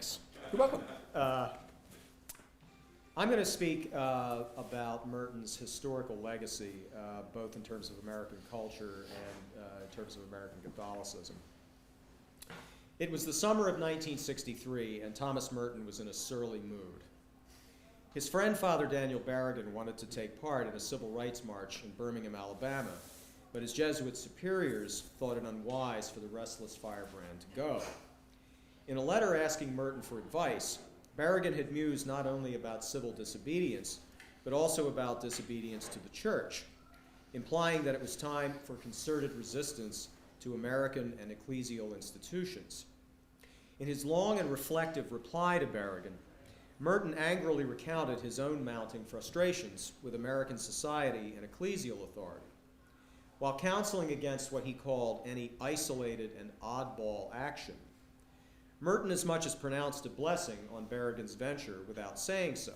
Thanks. You're welcome. I'm going to speak about Merton's historical legacy, both in terms of American culture and in terms of American Catholicism. It was the summer of 1963, and Thomas Merton was in a surly mood. His friend, Father Daniel Berrigan, wanted to take part in a civil rights march in Birmingham, Alabama, but his Jesuit superiors thought it unwise for the restless firebrand to go. In a letter asking Merton for advice, Berrigan had mused not only about civil disobedience, but also about disobedience to the church, implying that it was time for concerted resistance to American and ecclesial institutions. In his long and reflective reply to Berrigan, Merton angrily recounted his own mounting frustrations with American society and ecclesial authority, while counseling against what he called any isolated and oddball action. Merton as much as pronounced a blessing on Berrigan's venture without saying so.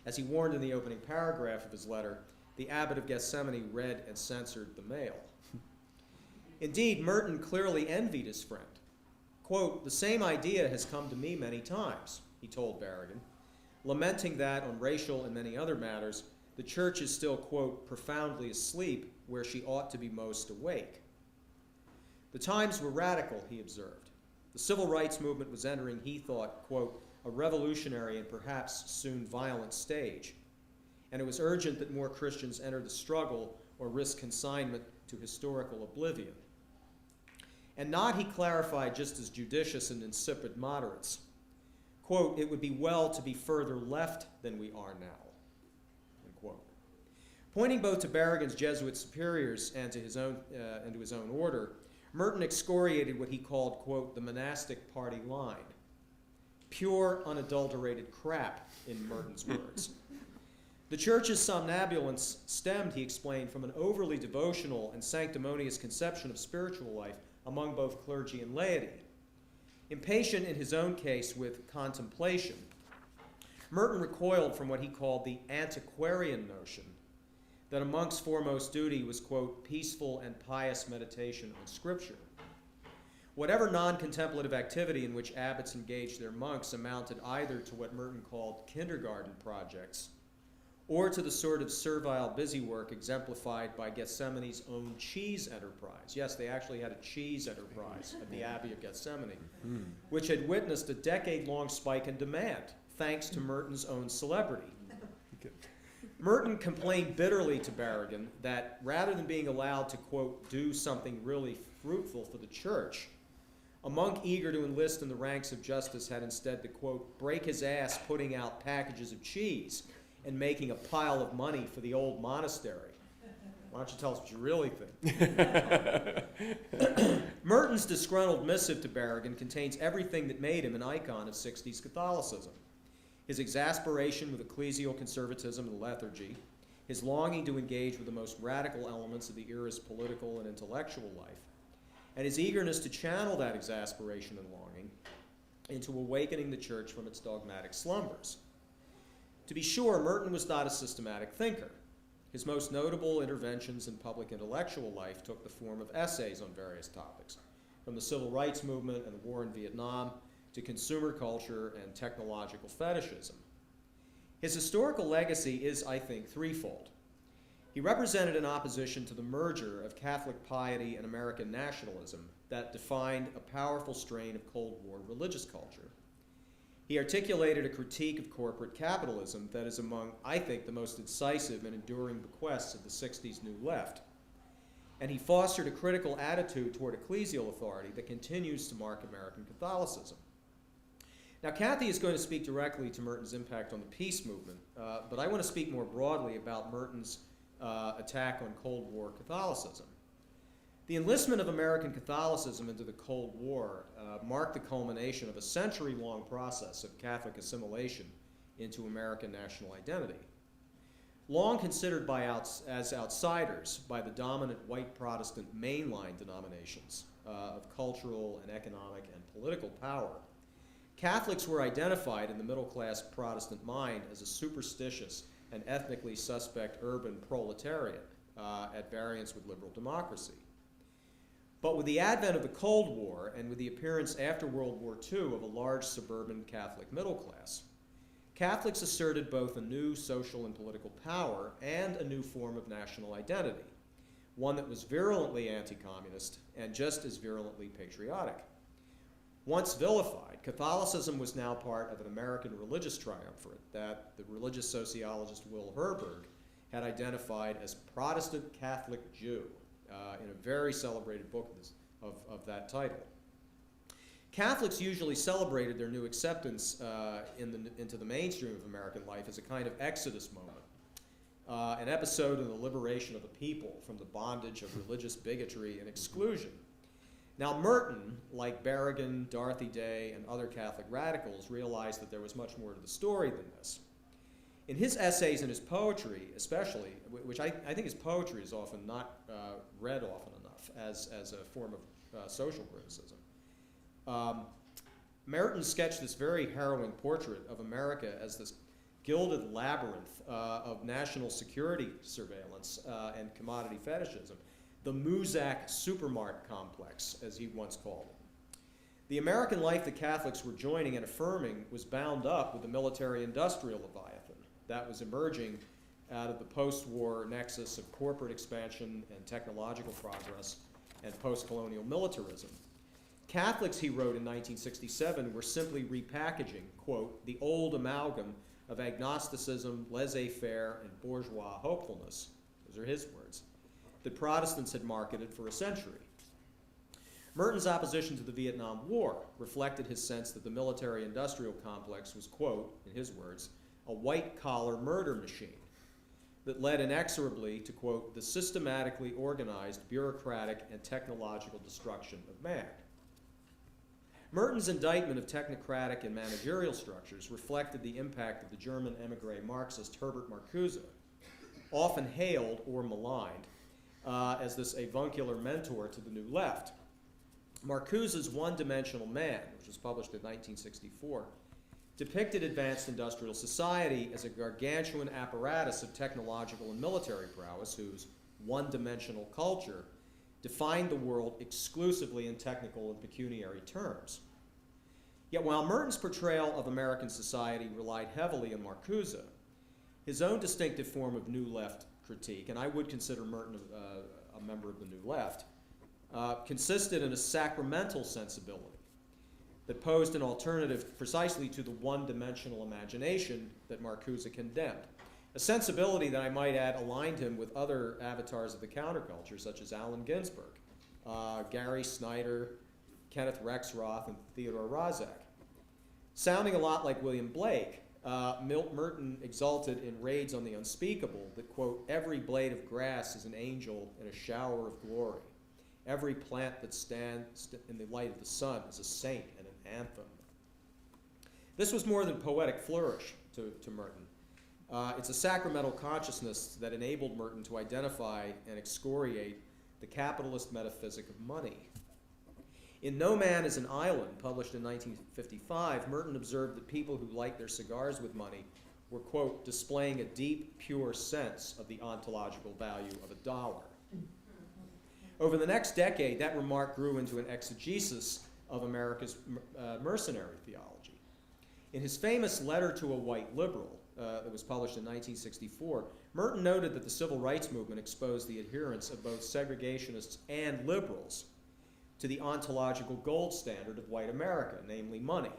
As he warned in the opening paragraph of his letter, the abbot of Gethsemane read and censored the mail. Indeed, Merton clearly envied his friend. Quote, "The same idea has come to me many times," he told Berrigan, lamenting that on racial and many other matters, the church is still, quote, "profoundly asleep where she ought to be most awake." The times were radical, he observed. The civil rights movement was entering, he thought, quote, "a revolutionary and perhaps soon violent stage," and it was urgent that more Christians enter the struggle or risk consignment to historical oblivion. And not, he clarified, just as judicious and insipid moderates. Quote, "It would be well to be further left than we are now," unquote. Pointing both to Berrigan's Jesuit superiors and to his own order, Merton excoriated what he called, quote, "the monastic party line." Pure, unadulterated crap, in Merton's words. The church's somnambulance stemmed, he explained, from an overly devotional and sanctimonious conception of spiritual life among both clergy and laity. Impatient in his own case with contemplation, Merton recoiled from what he called the antiquarian notion that a monk's foremost duty was, quote, "peaceful and pious meditation on Scripture." Whatever non-contemplative activity in which abbots engaged their monks amounted either to what Merton called kindergarten projects, or to the sort of servile busywork exemplified by Gethsemane's own cheese enterprise. Yes, they actually had a cheese enterprise at the Abbey of Gethsemane, which had witnessed a decade-long spike in demand, thanks to Merton's own celebrity. Merton complained bitterly to Berrigan that rather than being allowed to, quote, "do something really fruitful for the church," a monk eager to enlist in the ranks of justice had instead to, quote, "break his ass putting out packages of cheese and making a pile of money for the old monastery." Why don't you tell us what you really think? Merton's disgruntled missive to Berrigan contains everything that made him an icon of 60s Catholicism. His exasperation with ecclesial conservatism and lethargy, his longing to engage with the most radical elements of the era's political and intellectual life, and his eagerness to channel that exasperation and longing into awakening the church from its dogmatic slumbers. To be sure, Merton was not a systematic thinker. His most notable interventions in public intellectual life took the form of essays on various topics, from the civil rights movement and the war in Vietnam to consumer culture and technological fetishism. His historical legacy is, I think, threefold. He represented an opposition to the merger of Catholic piety and American nationalism that defined a powerful strain of Cold War religious culture. He articulated a critique of corporate capitalism that is among, I think, the most incisive and enduring bequests of the 60s New Left. And he fostered a critical attitude toward ecclesial authority that continues to mark American Catholicism. Now, Kathy is going to speak directly to Merton's impact on the peace movement, but I want to speak more broadly about Merton's attack on Cold War Catholicism. The enlistment of American Catholicism into the Cold War marked the culmination of a century-long process of Catholic assimilation into American national identity. Long considered as outsiders by the dominant white Protestant mainline denominations of cultural and economic and political power, Catholics were identified in the middle-class Protestant mind as a superstitious and ethnically suspect urban proletariat at variance with liberal democracy. But with the advent of the Cold War and with the appearance after World War II of a large suburban Catholic middle class, Catholics asserted both a new social and political power and a new form of national identity, one that was virulently anti-communist and just as virulently patriotic. Once vilified, Catholicism was now part of an American religious triumvirate that the religious sociologist Will Herberg had identified as Protestant Catholic Jew in a very celebrated book of that title. Catholics usually celebrated their new acceptance into the mainstream of American life as a kind of exodus moment, an episode in the liberation of the people from the bondage of religious bigotry and exclusion. Now, Merton, like Berrigan, Dorothy Day, and other Catholic radicals, realized that there was much more to the story than this. In his essays and his poetry, especially, which I think his poetry is often not read often enough as a form of social criticism, Merton sketched this very harrowing portrait of America as this gilded labyrinth of national security surveillance and commodity fetishism, the Muzak supermart complex, as he once called it. The American life that Catholics were joining and affirming was bound up with the military-industrial leviathan that was emerging out of the post-war nexus of corporate expansion and technological progress and post-colonial militarism. Catholics, he wrote in 1967, were simply repackaging, quote, the old amalgam of agnosticism, laissez-faire, and bourgeois hopefulness, those are his words, that Protestants had marketed for a century. Merton's opposition to the Vietnam War reflected his sense that the military-industrial complex was, quote, in his words, a white-collar murder machine that led inexorably to, quote, the systematically organized bureaucratic and technological destruction of man. Merton's indictment of technocratic and managerial structures reflected the impact of the German emigre Marxist Herbert Marcuse, often hailed or maligned as this avuncular mentor to the New Left. Marcuse's One-Dimensional Man, which was published in 1964, depicted advanced industrial society as a gargantuan apparatus of technological and military prowess whose one-dimensional culture defined the world exclusively in technical and pecuniary terms. Yet while Merton's portrayal of American society relied heavily on Marcuse, his own distinctive form of New Left critique, and I would consider Merton a member of the New Left, consisted in a sacramental sensibility that posed an alternative precisely to the one-dimensional imagination that Marcuse condemned. A sensibility that I might add aligned him with other avatars of the counterculture, such as Allen Ginsberg, Gary Snyder, Kenneth Rexroth, and Theodore Rozak. Sounding a lot like William Blake, Merton exulted in raids on the unspeakable that, quote, every blade of grass is an angel in a shower of glory. Every plant that stands in the light of the sun is a saint and an anthem. This was more than poetic flourish to Merton. It's a sacramental consciousness that enabled Merton to identify and excoriate the capitalist metaphysic of money. In No Man is an Island, published in 1955, Merton observed that people who liked their cigars with money were, quote, displaying a deep, pure sense of the ontological value of a dollar. Over the next decade, that remark grew into an exegesis of America's mercenary theology. In his famous Letter to a White Liberal, that was published in 1964, Merton noted that the civil rights movement exposed the adherents of both segregationists and liberals to the ontological gold standard of white America, namely money.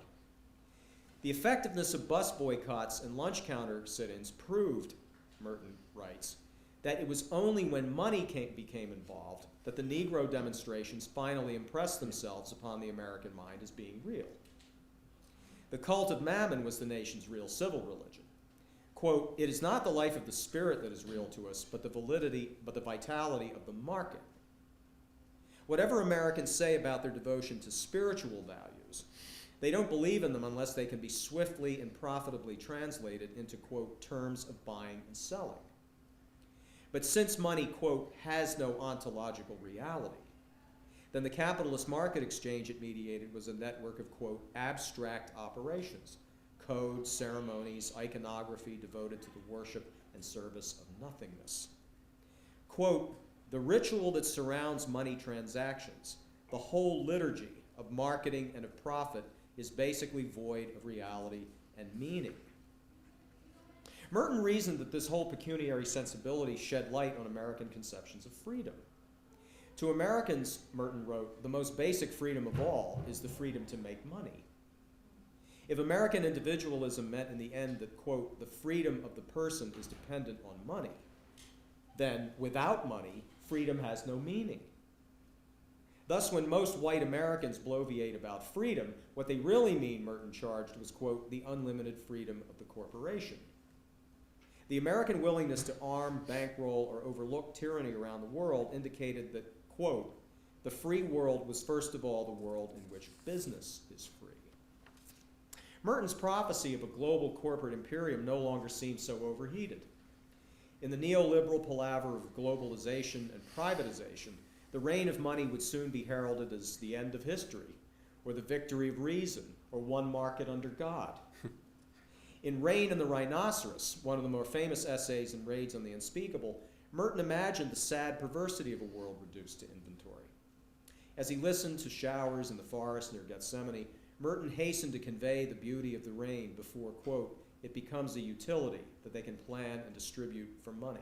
The effectiveness of bus boycotts and lunch counter sit-ins proved, Merton writes, that it was only when money became involved that the Negro demonstrations finally impressed themselves upon the American mind as being real. The cult of Mammon was the nation's real civil religion. Quote, it is not the life of the spirit that is real to us, but the vitality of the market. Whatever Americans say about their devotion to spiritual values, they don't believe in them unless they can be swiftly and profitably translated into, quote, terms of buying and selling. But since money, quote, has no ontological reality, then the capitalist market exchange it mediated was a network of, quote, abstract operations, codes, ceremonies, iconography devoted to the worship and service of nothingness. Quote, the ritual that surrounds money transactions, the whole liturgy of marketing and of profit, is basically void of reality and meaning. Merton reasoned that this whole pecuniary sensibility shed light on American conceptions of freedom. To Americans, Merton wrote, the most basic freedom of all is the freedom to make money. If American individualism meant in the end that, quote, the freedom of the person is dependent on money, then without money, freedom has no meaning. Thus, when most white Americans bloviate about freedom, what they really mean, Merton charged, was, quote, the unlimited freedom of the corporation. The American willingness to arm, bankroll, or overlook tyranny around the world indicated that, quote, the free world was first of all the world in which business is free. Merton's prophecy of a global corporate imperium no longer seemed so overheated. In the neoliberal palaver of globalization and privatization, the reign of money would soon be heralded as the end of history, or the victory of reason, or one market under God. In Rain and the Rhinoceros, one of the more famous essays in Raids on the Unspeakable, Merton imagined the sad perversity of a world reduced to inventory. As he listened to showers in the forest near Gethsemane, Merton hastened to convey the beauty of the rain before, quote, it becomes a utility that they can plan and distribute for money.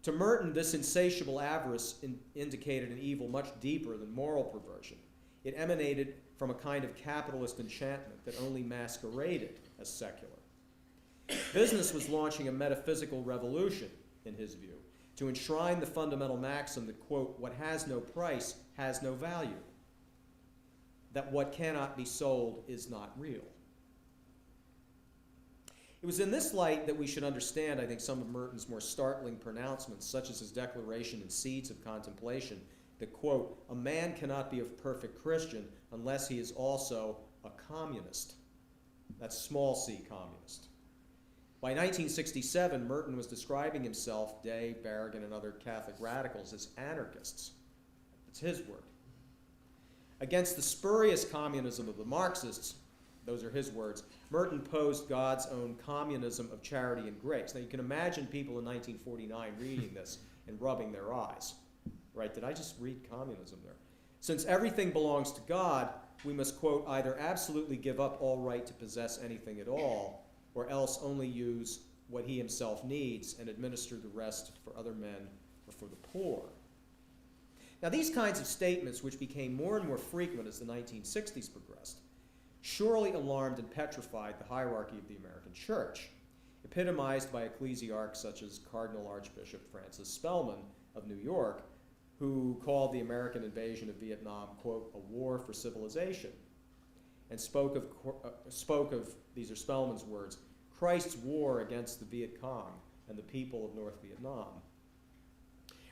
To Merton, this insatiable avarice indicated an evil much deeper than moral perversion. It emanated from a kind of capitalist enchantment that only masqueraded as secular. Business was launching a metaphysical revolution, in his view, to enshrine the fundamental maxim that, quote, what has no price has no value, that what cannot be sold is not real. It was in this light that we should understand, I think, some of Merton's more startling pronouncements, such as his declaration in Seeds of Contemplation that, quote, a man cannot be a perfect Christian unless he is also a communist. That's small c communist. By 1967, Merton was describing himself, Day, Berrigan, and other Catholic radicals as anarchists. It's his word. Against the spurious communism of the Marxists, those are his words, Merton posed God's own communism of charity and grace. Now you can imagine people in 1949 reading this and rubbing their eyes. Right, did I just read communism there? Since everything belongs to God, we must, quote, either absolutely give up all right to possess anything at all, or else only use what he himself needs and administer the rest for other men or for the poor. Now these kinds of statements, which became more and more frequent as the 1960s progressed, surely alarmed and petrified the hierarchy of the American church, epitomized by ecclesiarchs such as Cardinal Archbishop Francis Spellman of New York, who called the American invasion of Vietnam, quote, a war for civilization, and spoke of, these are Spellman's words, Christ's war against the Viet Cong and the people of North Vietnam.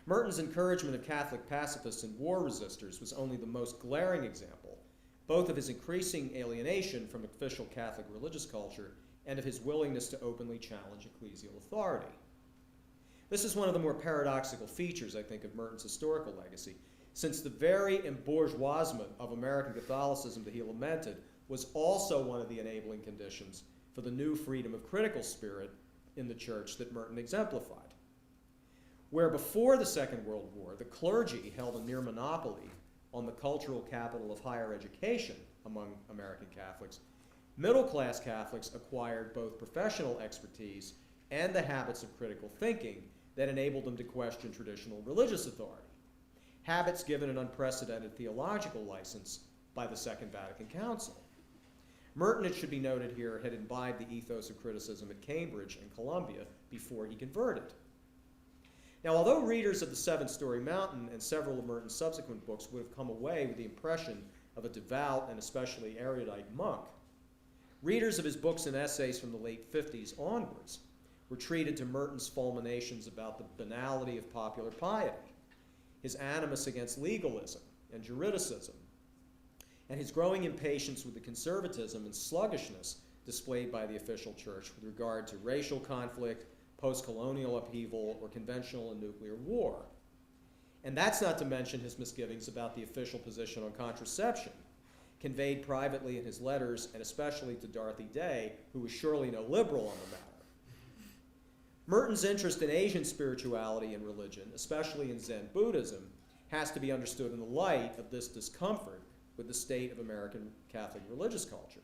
Merton's encouragement of Catholic pacifists and war resistors was only the most glaring example, both of his increasing alienation from official Catholic religious culture and of his willingness to openly challenge ecclesial authority. This is one of the more paradoxical features, I think, of Merton's historical legacy, since the very embourgeoisement of American Catholicism that he lamented was also one of the enabling conditions for the new freedom of critical spirit in the church that Merton exemplified. Where before the Second World War, the clergy held a near monopoly on the cultural capital of higher education among American Catholics, middle-class Catholics acquired both professional expertise and the habits of critical thinking that enabled them to question traditional religious authority, habits given an unprecedented theological license by the Second Vatican Council. Merton, it should be noted here, had imbibed the ethos of criticism at Cambridge and Columbia before he converted. Now, although readers of The Seven-Story Mountain and several of Merton's subsequent books would have come away with the impression of a devout and especially erudite monk, readers of his books and essays from the late 50s onwards were treated to Merton's fulminations about the banality of popular piety, his animus against legalism and juridicism, and his growing impatience with the conservatism and sluggishness displayed by the official church with regard to racial conflict, post-colonial upheaval, or conventional and nuclear war. And that's not to mention his misgivings about the official position on contraception, conveyed privately in his letters, and especially to Dorothy Day, who was surely no liberal on the matter. Merton's interest in Asian spirituality and religion, especially in Zen Buddhism, has to be understood in the light of this discomfort with the state of American Catholic religious culture.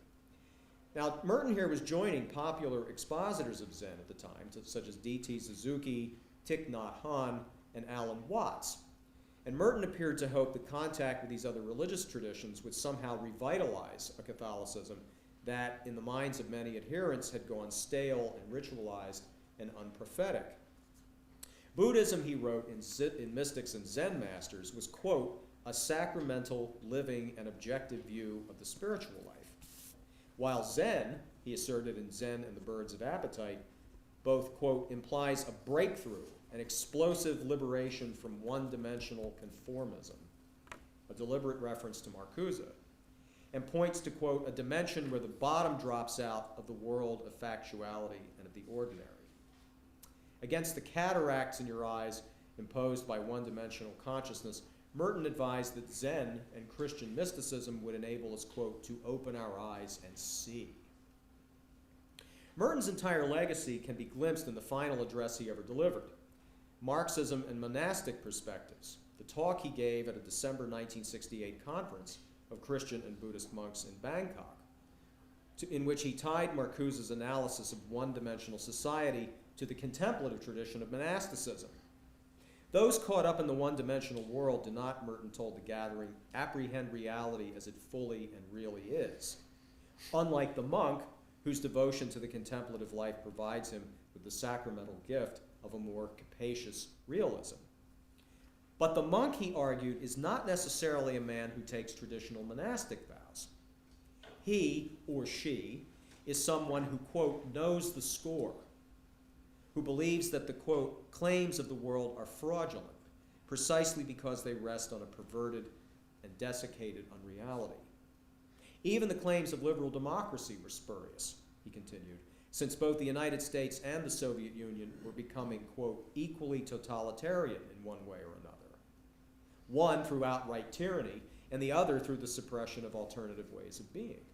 Now, Merton here was joining popular expositors of Zen at the time, such as D.T. Suzuki, Thich Nhat Hanh, and Alan Watts. And Merton appeared to hope that contact with these other religious traditions would somehow revitalize a Catholicism that, in the minds of many adherents, had gone stale and ritualized and unprophetic. Buddhism, he wrote in Mystics and Zen Masters, was, quote, a sacramental, living, and objective view of the spiritual life. While Zen, he asserted in Zen and the Birds of Appetite, both, quote, implies a breakthrough, an explosive liberation from one-dimensional conformism, a deliberate reference to Marcuse, and points to, quote, a dimension where the bottom drops out of the world of factuality and of the ordinary. Against the cataracts in your eyes imposed by one-dimensional consciousness, Merton advised that Zen and Christian mysticism would enable us, quote, to open our eyes and see. Merton's entire legacy can be glimpsed in the final address he ever delivered, Marxism and Monastic Perspectives, the talk he gave at a December 1968 conference of Christian and Buddhist monks in Bangkok, in which he tied Marcuse's analysis of one-dimensional society to the contemplative tradition of monasticism. Those caught up in the one-dimensional world do not, Merton told the gathering, apprehend reality as it fully and really is. Unlike the monk, whose devotion to the contemplative life provides him with the sacramental gift of a more capacious realism. But the monk, he argued, is not necessarily a man who takes traditional monastic vows. He, or she, is someone who, quote, knows the score, who believes that the, quote, claims of the world are fraudulent, precisely because they rest on a perverted and desiccated unreality. Even the claims of liberal democracy were spurious, he continued, since both the United States and the Soviet Union were becoming, quote, equally totalitarian in one way or another. One through outright tyranny, and the other through the suppression of alternative ways of being.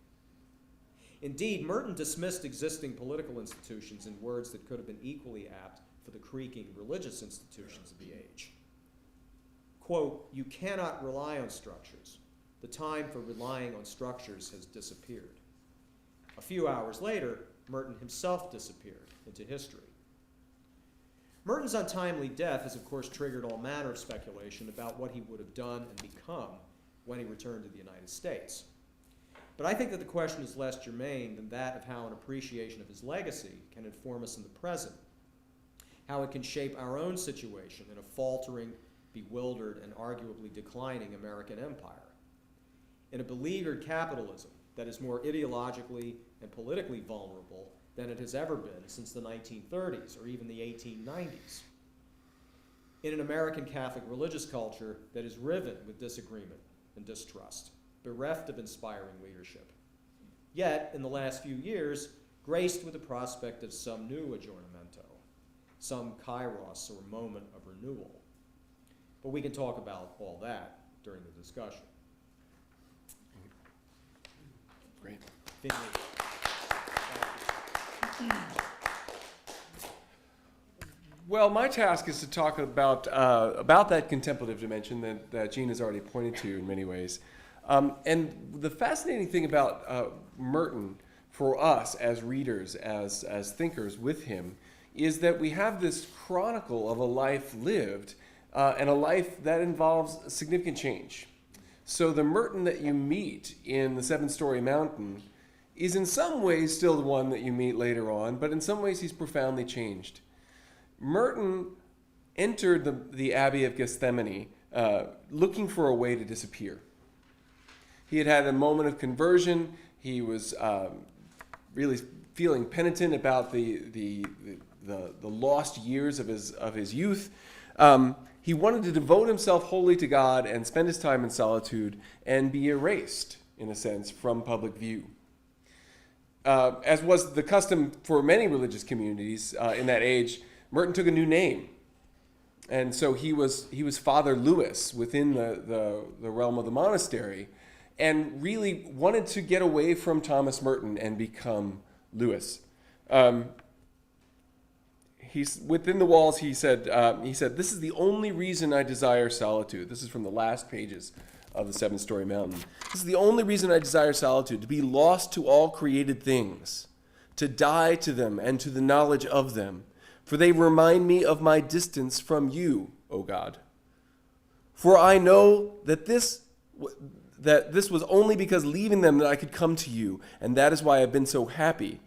Indeed, Merton dismissed existing political institutions in words that could have been equally apt for the creaking religious institutions of the age. Quote, you cannot rely on structures. The time for relying on structures has disappeared. A few hours later, Merton himself disappeared into history. Merton's untimely death has, of course, triggered all manner of speculation about what he would have done and become when he returned to the United States. But I think that the question is less germane than that of how an appreciation of his legacy can inform us in the present, how it can shape our own situation in a faltering, bewildered, and arguably declining American empire. In a beleaguered capitalism that is more ideologically and politically vulnerable than it has ever been since the 1930s or even the 1890s. In an American Catholic religious culture that is riven with disagreement and distrust, bereft of inspiring leadership. Yet, in the last few years, graced with the prospect of some new aggiornamento, some kairos or moment of renewal. But we can talk about all that during the discussion. Great. Well, my task is to talk about that contemplative dimension that Gene has already pointed to in many ways. And the fascinating thing about Merton for us as readers, as thinkers with him, is that we have this chronicle of a life lived and a life that involves significant change. So the Merton that you meet in the Seven-Story Mountain is in some ways still the one that you meet later on, but in some ways he's profoundly changed. Merton entered the Abbey of Gethsemane looking for a way to disappear. He had had a moment of conversion. He was really feeling penitent about the lost years of his youth. He wanted to devote himself wholly to God and spend his time in solitude and be erased, in a sense, from public view. As was the custom for many religious communities in that age, Merton took a new name. And so he was Father Louis within the realm of the monastery, and really wanted to get away from Thomas Merton and become Louis. He's within the walls. He said, "This is the only reason I desire solitude." This is from the last pages of the Seven-Story Mountain. "This is the only reason I desire solitude, to be lost to all created things, to die to them and to the knowledge of them, for they remind me of my distance from you, O God. For I know that this was only because leaving them that I could come to you, and that is why I've been so happy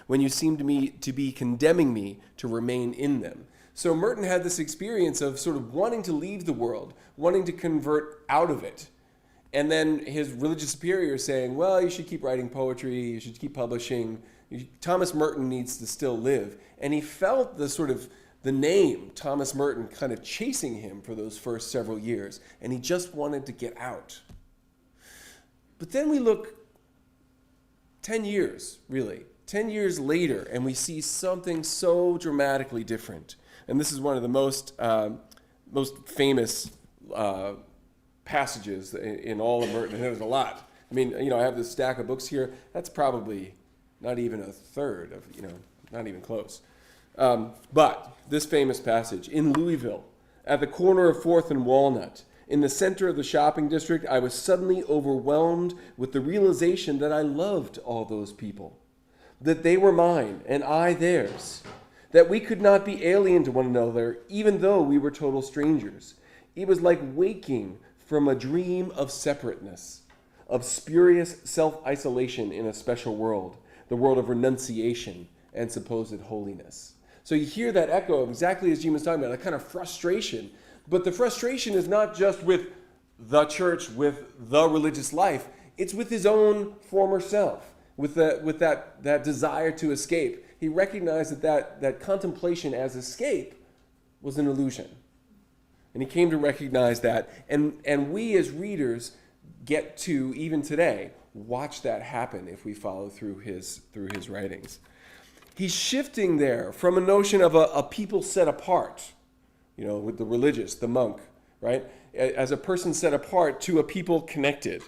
when you seem to me to be condemning me to remain in them." So Merton had this experience of sort of wanting to leave the world, wanting to convert out of it. And then his religious superior saying, well, you should keep writing poetry, you should keep publishing. Thomas Merton needs to still live. And he felt the name Thomas Merton kind of chasing him for those first several years. And he just wanted to get out. But then we look 10 years, really, 10 years later, and we see something so dramatically different. And this is one of the most famous passages in all of Merton, and there's a lot. I mean, I have this stack of books here. That's probably not even a third of, not even close. But this famous passage, in Louisville, at the corner of 4th and Walnut, in the center of the shopping district, I was suddenly overwhelmed with the realization that I loved all those people, that they were mine and I theirs, that we could not be alien to one another even though we were total strangers. It was like waking from a dream of separateness, of spurious self-isolation in a special world, the world of renunciation and supposed holiness. So you hear that echo of exactly as Gene was talking about, that kind of frustration. But the frustration is not just with the church, with the religious life. It's with his own former self, with that desire to escape. He recognized that contemplation as escape was an illusion. And he came to recognize that. And we as readers get to, even today, watch that happen if we follow through his writings. He's shifting there from a notion of a people set apart, with the religious, the monk, right? As a person set apart to a people connected.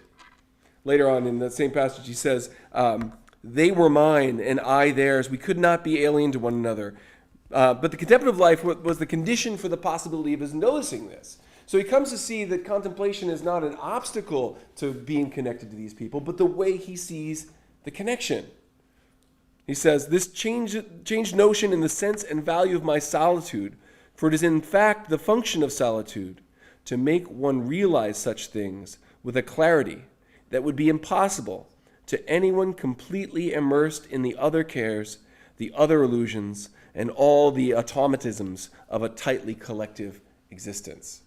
Later on in that same passage, he says, they were mine and I theirs. We could not be alien to one another. But the contemplative life was the condition for the possibility of his noticing this. So he comes to see that contemplation is not an obstacle to being connected to these people, but the way he sees the connection. He says, this changed notion in the sense and value of my solitude, for it is in fact the function of solitude to make one realize such things with a clarity that would be impossible to anyone completely immersed in the other cares, the other illusions, and all the automatisms of a tightly collective existence.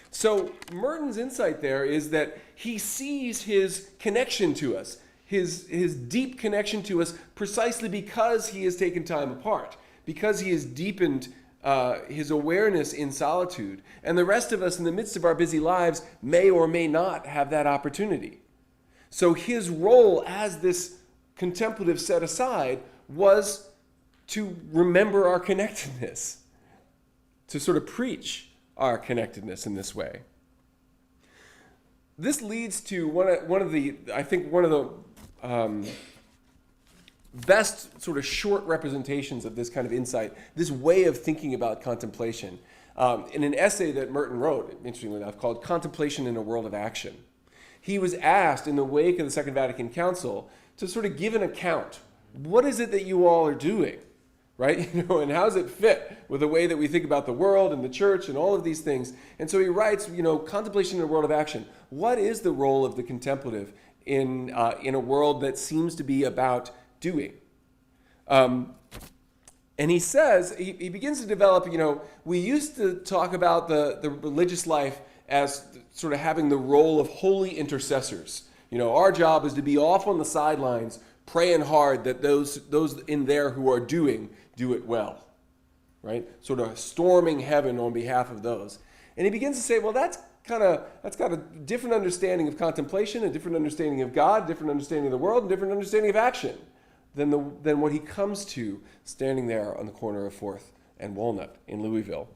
So Merton's insight there is that he sees his connection to us, his deep connection to us, precisely because he has taken time apart, because he has deepened his awareness in solitude. And the rest of us in the midst of our busy lives may or may not have that opportunity. So his role as this contemplative set aside was to remember our connectedness, to sort of preach our connectedness in this way. This leads to one of the best sort of short representations of this kind of insight, this way of thinking about contemplation, in an essay that Merton wrote, interestingly enough, called Contemplation in a World of Action. He was asked in the wake of the Second Vatican Council to sort of give an account. What is it that you all are doing? Right? And how does it fit with the way that we think about the world and the church and all of these things? And so he writes, contemplation in a world of action. What is the role of the contemplative in a world that seems to be about doing? And he says, he begins to develop, we used to talk about the religious life as sort of having the role of holy intercessors. Our job is to be off on the sidelines, praying hard that those in there who are doing, do it well, right? Sort of storming heaven on behalf of those. And he begins to say, well, that's got a different understanding of contemplation, a different understanding of God, different understanding of the world, and different understanding of action than what he comes to standing there on the corner of 4th and Walnut in Louisville.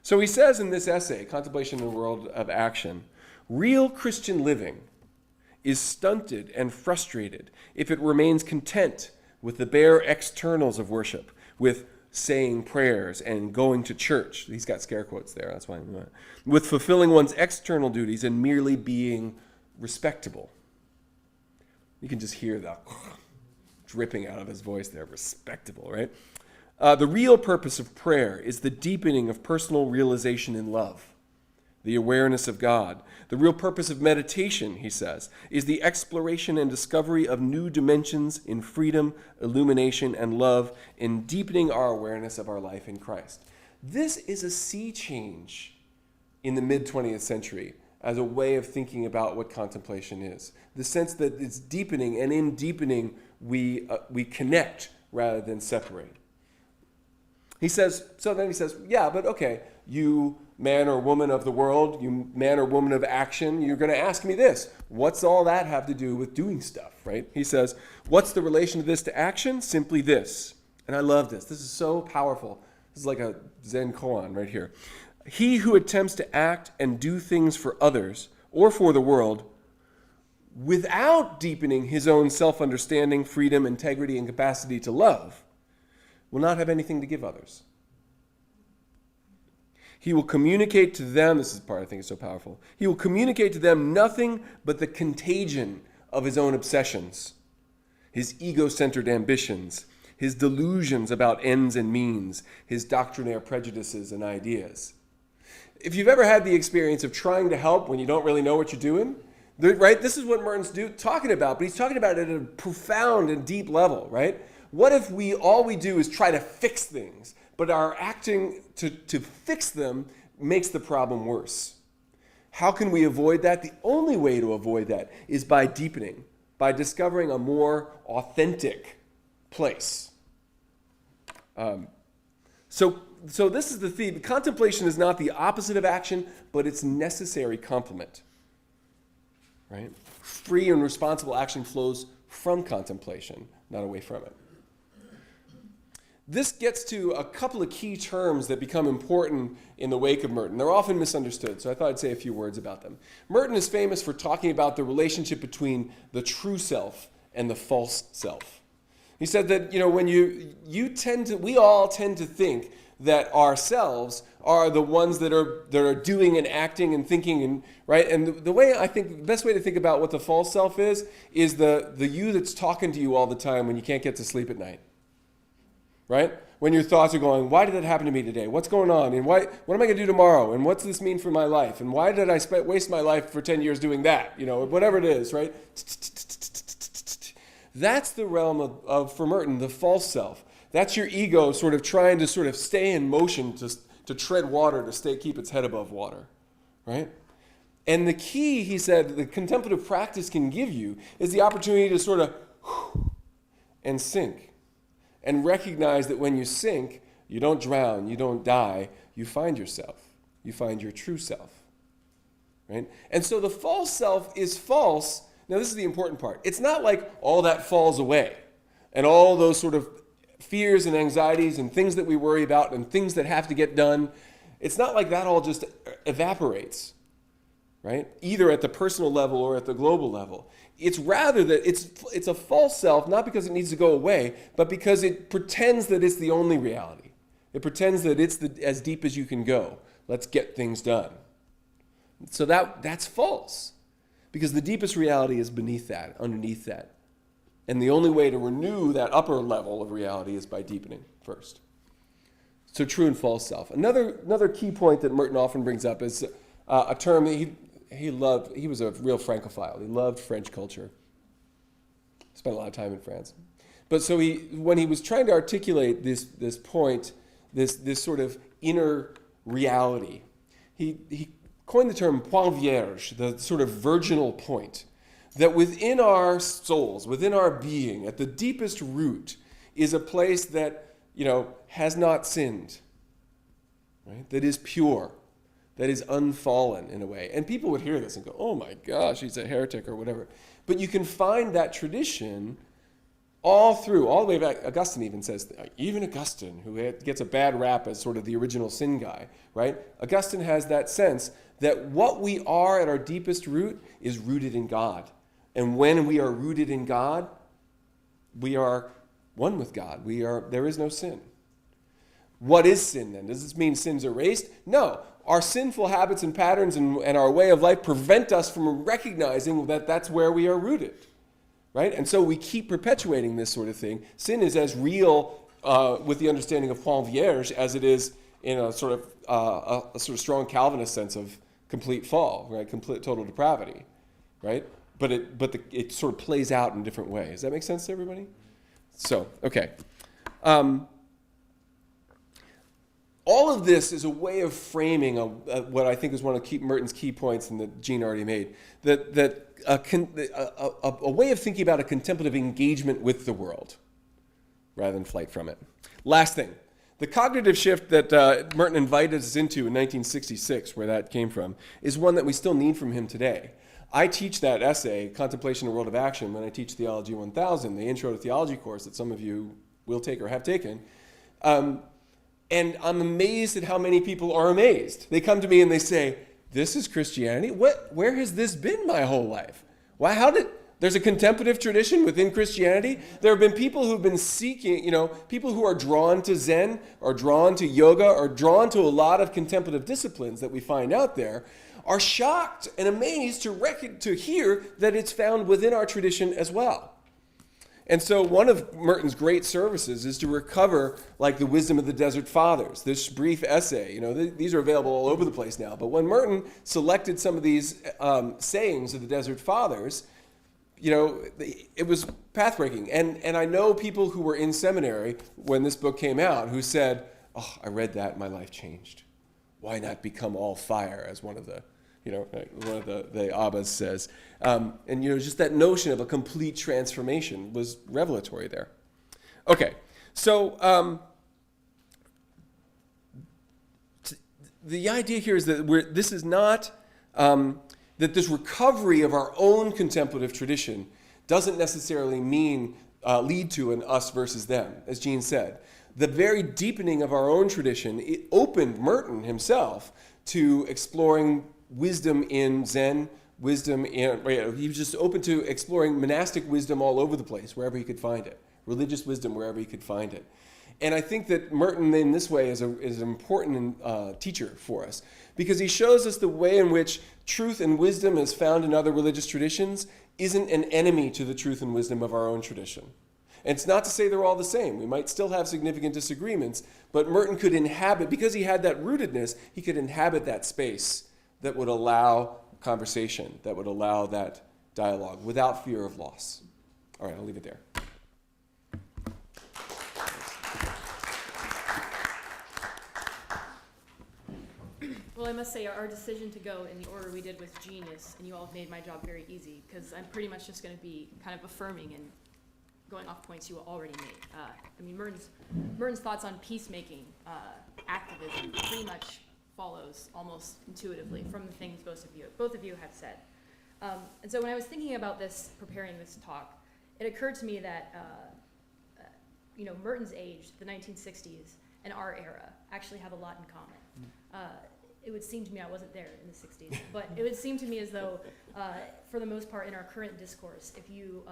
So he says in this essay, Contemplation in a World of Action, real Christian living is stunted and frustrated if it remains content with the bare externals of worship, with saying prayers and going to church. He's got scare quotes there, that's why I'm with fulfilling one's external duties and merely being respectable. You can just hear the dripping out of his voice there, respectable, right? The real purpose of prayer is the deepening of personal realization in love, the awareness of God. The real purpose of meditation, he says, is the exploration and discovery of new dimensions in freedom, illumination, and love, in deepening our awareness of our life in Christ. This is a sea change in the mid-20th century as a way of thinking about what contemplation is. The sense that it's deepening, and in deepening, we connect rather than separate. He says, yeah, but okay, you man or woman of the world, you man or woman of action, you're going to ask me this. What's all that have to do with doing stuff, right? He says, what's the relation of this to action? Simply this. And I love this. This is so powerful. This is like a Zen koan right here. He who attempts to act and do things for others or for the world without deepening his own self-understanding, freedom, integrity, and capacity to love will not have anything to give others. He will communicate to them, this is the part I think is so powerful, he will communicate to them nothing but the contagion of his own obsessions, his ego-centered ambitions, his delusions about ends and means, his doctrinaire prejudices and ideas. If you've ever had the experience of trying to help when you don't really know what you're doing, right? This is what Merton's talking about, but he's talking about it at a profound and deep level, right? What if all we do is try to fix things, but our acting to fix them makes the problem worse? How can we avoid that? The only way to avoid that is by deepening, by discovering a more authentic place. So this is the theme. Contemplation is not the opposite of action, but it's necessary complement. Right? Free and responsible action flows from contemplation, not away from it. This gets to a couple of key terms that become important in the wake of Merton. They're often misunderstood, so I thought I'd say a few words about them. Merton is famous for talking about the relationship between the true self and the false self. He said that, when we all tend to think that ourselves are the ones that are doing and acting and thinking, and right. And the way I think the best way to think about what the false self is the you that's talking to you all the time when you can't get to sleep at night. Right? When your thoughts are going, why did that happen to me today? What's going on? And what am I going to do tomorrow? And what's this mean for my life? And why did I waste my life for 10 years doing that? Whatever it is, right? That's the realm of, for Merton, the false self. That's your ego sort of trying to sort of stay in motion to tread water, to keep its head above water, right? And the key, he said, the contemplative practice can give you is the opportunity to sort of and sink. And recognize that when you sink, you don't drown, you don't die, you find yourself. You find your true self. Right? And so the false self is false. Now this is the important part. It's not like all that falls away and all those sort of fears and anxieties and things that we worry about and things that have to get done. It's not like that all just evaporates, right? Either at the personal level or at the global level. It's rather that it's a false self, not because it needs to go away, but because it pretends that it's the only reality. It pretends that it's as deep as you can go. Let's get things done. So that's false, because the deepest reality is beneath that, underneath that. And the only way to renew that upper level of reality is by deepening first. So true and false self. Another key point that Merton often brings up is a term that he loved. He was a real Francophile. He loved French culture. Spent a lot of time in France. But so when he was trying to articulate this point, this sort of inner reality, he coined the term point vierge, the sort of virginal point, that within our souls, within our being, at the deepest root, is a place that, has not sinned, right? That is pure, that is unfallen in a way. And people would hear this and go, oh my gosh, he's a heretic or whatever. But you can find that tradition all the way back. Augustine even says, even Augustine, who gets a bad rap as sort of the original sin guy, right? Augustine has that sense that what we are at our deepest root is rooted in God. And when we are rooted in God, we are one with God. There is no sin. What is sin then? Does this mean sin's erased? No. Our sinful habits and patterns and our way of life prevent us from recognizing that that's where we are rooted, right? And so we keep perpetuating this sort of thing. Sin is as real with the understanding of Paul Vierge as it is in a sort of strong Calvinist sense of complete fall, right? Complete total depravity, right? But it sort of plays out in different ways. Does that make sense to everybody? So, okay. All of this is a way of framing what I think is one of Merton's key points, and that Gene already made, that a way of thinking about a contemplative engagement with the world rather than flight from it. Last thing, the cognitive shift that Merton invited us into in 1966, where that came from, is one that we still need from him today. I teach that essay, Contemplation, a World of Action, when I teach Theology 1000, the Intro to Theology course that some of you will take or have taken. And I'm amazed at how many people are amazed. They come to me and they say, this is Christianity? Where has this been my whole life? Why, there's a contemplative tradition within Christianity? There have been people who've been seeking, people who are drawn to Zen, or drawn to yoga, or drawn to a lot of contemplative disciplines that we find out there, are shocked and amazed to hear that it's found within our tradition as well. And so one of Merton's great services is to recover, like, the wisdom of the Desert Fathers, this brief essay. These are available all over the place now. But when Merton selected some of these sayings of the Desert Fathers, it was pathbreaking. And I know people who were in seminary when this book came out who said, oh, I read that and my life changed. Why not become all fire, as one of the Abbas says. Just that notion of a complete transformation was revelatory there. Okay, so the idea here is that this is not, that this recovery of our own contemplative tradition doesn't necessarily mean lead to an us versus them, as Gene said. The very deepening of our own tradition, it opened Merton himself to exploring wisdom in Zen, wisdom in, he was just open to exploring monastic wisdom all over the place, wherever he could find it, religious wisdom wherever he could find it. And I think that Merton, in this way, is an important teacher for us, because he shows us the way in which truth and wisdom as found in other religious traditions isn't an enemy to the truth and wisdom of our own tradition. And it's not to say they're all the same. We might still have significant disagreements, but Merton could inhabit, because he had that rootedness, he could inhabit that space that would allow conversation, that would allow that dialogue without fear of loss. All right, I'll leave it there. Well, I must say our decision to go in the order we did was genius, and you all have made my job very easy, because I'm pretty much just going to be kind of affirming and going off points you already made. Merton's thoughts on peacemaking, activism, pretty much follows almost intuitively from the things both of you have said. And so when I was thinking about this, preparing this talk, it occurred to me that Merton's age, the 1960s, and our era actually have a lot in common. It would seem to me, I wasn't there in the 60s, but it would seem to me as though, for the most part, in our current discourse, I should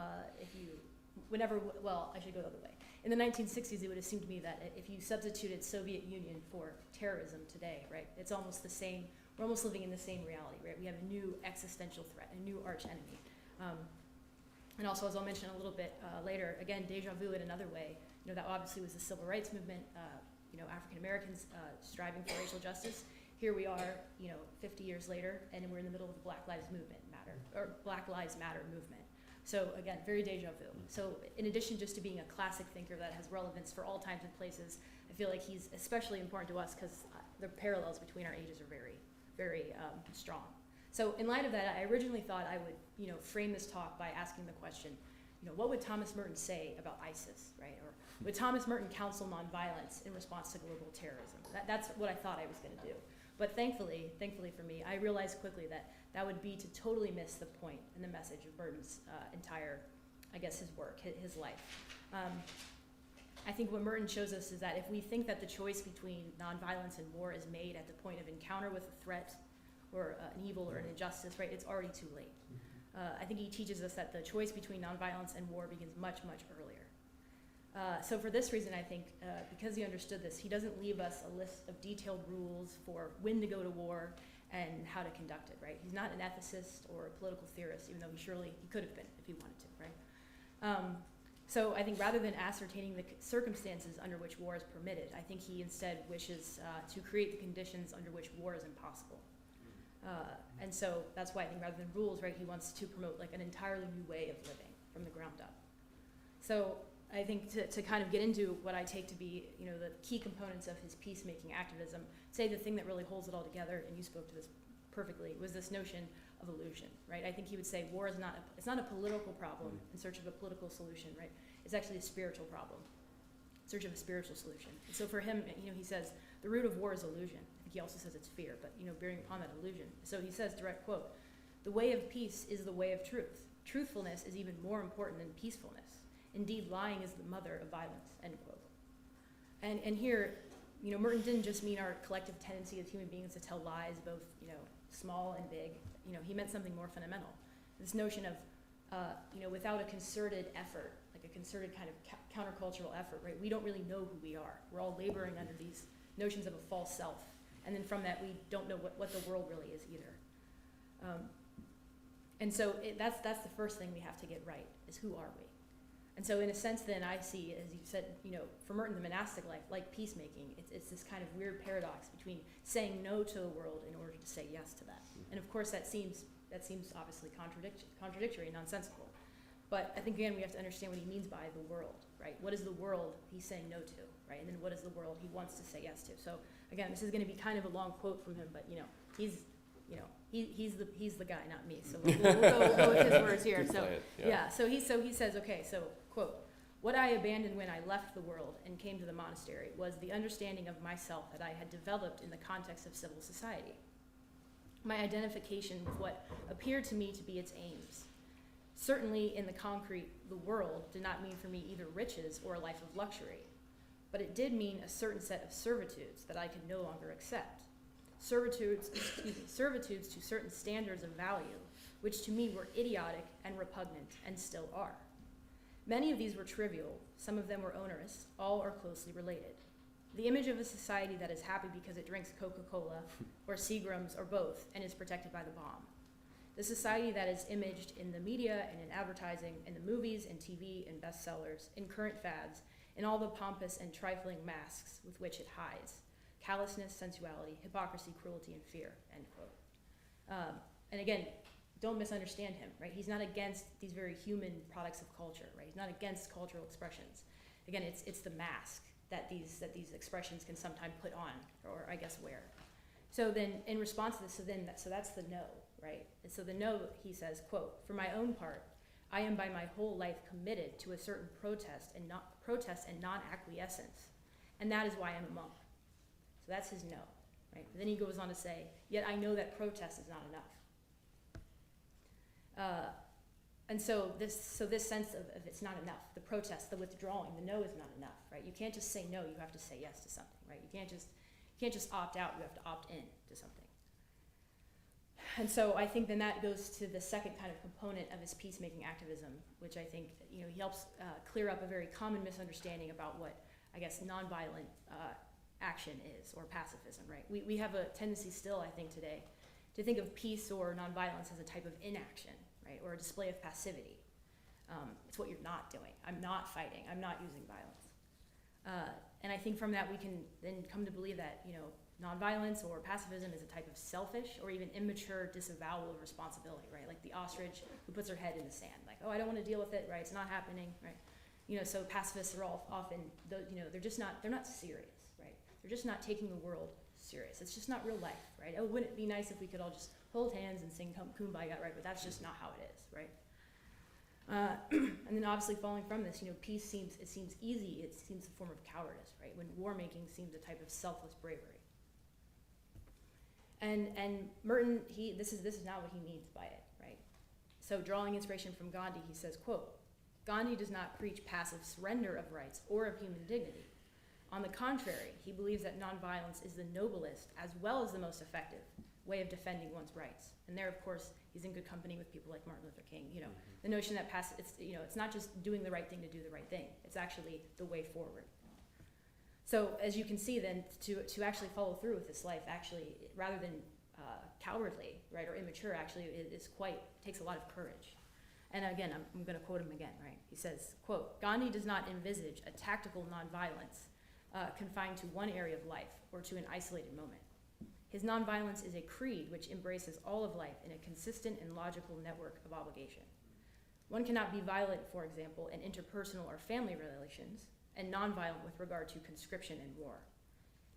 go the other way. In the 1960s, it would have seemed to me that if you substituted Soviet Union for terrorism today, right, it's almost the same. We're almost living in the same reality, right? We have a new existential threat, a new arch enemy. And also, as I'll mention a little bit later, again, deja vu in another way. That obviously was the civil rights movement. African Americans striving for racial justice. Here we are, 50 years later, and we're in the middle of the Black Lives Matter movement. So again, very deja vu. So in addition just to being a classic thinker that has relevance for all times and places, I feel like he's especially important to us because the parallels between our ages are very, very strong. So in light of that, I originally thought I would, frame this talk by asking the question, what would Thomas Merton say about ISIS, right? Or would Thomas Merton counsel nonviolence in response to global terrorism? That's what I thought I was going to do. But thankfully for me, I realized quickly that would be to totally miss the point and the message of Merton's entire, his work, his life. I think what Merton shows us is that if we think that the choice between nonviolence and war is made at the point of encounter with a threat or an evil or an injustice, right, it's already too late. I think he teaches us that the choice between nonviolence and war begins much, much earlier. So for this reason, I think, because he understood this, he doesn't leave us a list of detailed rules for when to go to war and how to conduct it, right? He's not an ethicist or a political theorist, even though he could have been if he wanted to, right? So I think rather than ascertaining the circumstances under which war is permitted, I think he instead wishes to create the conditions under which war is impossible. And so that's why I think rather than rules, right, he wants to promote like an entirely new way of living from the ground up. So I think to kind of get into what I take to be, the key components of his peacemaking activism, say the thing that really holds it all together, and you spoke to this perfectly, was this notion of illusion, right? I think he would say war is it's not a political problem in search of a political solution, right? It's actually a spiritual problem, in search of a spiritual solution. And so for him, he says, the root of war is illusion. I think he also says it's fear, but, bearing upon that illusion. So he says, direct quote, the way of peace is the way of truth. Truthfulness is even more important than peacefulness. Indeed, lying is the mother of violence, end quote. And here, Merton didn't just mean our collective tendency as human beings to tell lies, both, small and big. He meant something more fundamental. This notion of, without a concerted effort, like a concerted kind of countercultural effort, right? We don't really know who we are. We're all laboring under these notions of a false self. And then from that, we don't know what the world really is either. And so that's the first thing we have to get right, is who are we? And so in a sense then I see, as you said, for Merton, the monastic life, like peacemaking, it's this kind of weird paradox between saying no to the world in order to say yes to that. And of course that seems obviously contradictory and nonsensical. But I think again we have to understand what he means by the world, right? What is the world he's saying no to, right? And then what is the world he wants to say yes to? So again, this is going to be kind of a long quote from him, but he's the guy, not me. So we'll go with his words here. Good So client, yeah. So he says, okay, so quote, what I abandoned when I left the world and came to the monastery was the understanding of myself that I had developed in the context of civil society. My identification with what appeared to me to be its aims. Certainly in the concrete, the world did not mean for me either riches or a life of luxury, but it did mean a certain set of servitudes that I could no longer accept. Servitudes to certain standards of value, which to me were idiotic and repugnant, and still are. Many of these were trivial, some of them were onerous, all are closely related. The image of a society that is happy because it drinks Coca-Cola, or Seagrams, or both, and is protected by the bomb. The society that is imaged in the media and in advertising, in the movies and TV and bestsellers, in current fads, in all the pompous and trifling masks with which it hides. Callousness, sensuality, hypocrisy, cruelty, and fear, end quote. And again, don't misunderstand him, right? He's not against these very human products of culture, right? He's not against cultural expressions. Again, it's the mask that these expressions can sometimes put on, or I guess wear. So then, in response to this, so that's the no, right? And so the no, he says, quote, for my own part, I am by my whole life committed to a certain protest and non-acquiescence, and that is why I'm a monk. So that's his no, right? But then he goes on to say, yet I know that protest is not enough. And so this sense of it's not enough, the protest, the withdrawing, the no is not enough, right? You can't just say no, you have to say yes to something, right? You can't just opt out, you have to opt in to something. And so I think then that goes to the second kind of component of his peacemaking activism, which I think he helps clear up a very common misunderstanding about what I guess nonviolent action is, or pacifism, right? We have a tendency still, I think, today to think of peace or nonviolence as a type of inaction, right, or a display of passivity. It's what you're not doing. I'm not fighting. I'm not using violence. And I think from that we can then come to believe that nonviolence or pacifism is a type of selfish or even immature disavowal of responsibility, right? Like the ostrich who puts her head in the sand, like, oh, I don't want to deal with it, right? It's not happening, right? So pacifists are all often, they're not serious, right? They're just not taking the world serious. It's just not real life, right? Oh, wouldn't it be nice if we could all just hold hands and sing Kumbaya, right? But that's just not how it is, right? And then obviously following from this, peace seems easy. It seems a form of cowardice, right? When war making seems a type of selfless bravery. And Merton, this is not what he means by it, right? So drawing inspiration from Gandhi, he says, quote, Gandhi does not preach passive surrender of rights or of human dignity. On the contrary, he believes that nonviolence is the noblest as well as the most effective, way of defending one's rights. And there, of course, he's in good company with people like Martin Luther King. The notion that it's not just doing the right thing to do the right thing. It's actually the way forward. So as you can see, then, to actually follow through with this life, actually, rather than cowardly, right, or immature, actually, takes a lot of courage. And again, I'm going to quote him again, right? He says, quote, "Gandhi does not envisage a tactical nonviolence confined to one area of life or to an isolated moment. His nonviolence is a creed which embraces all of life in a consistent and logical network of obligation. One cannot be violent, for example, in interpersonal or family relations, and nonviolent with regard to conscription and war.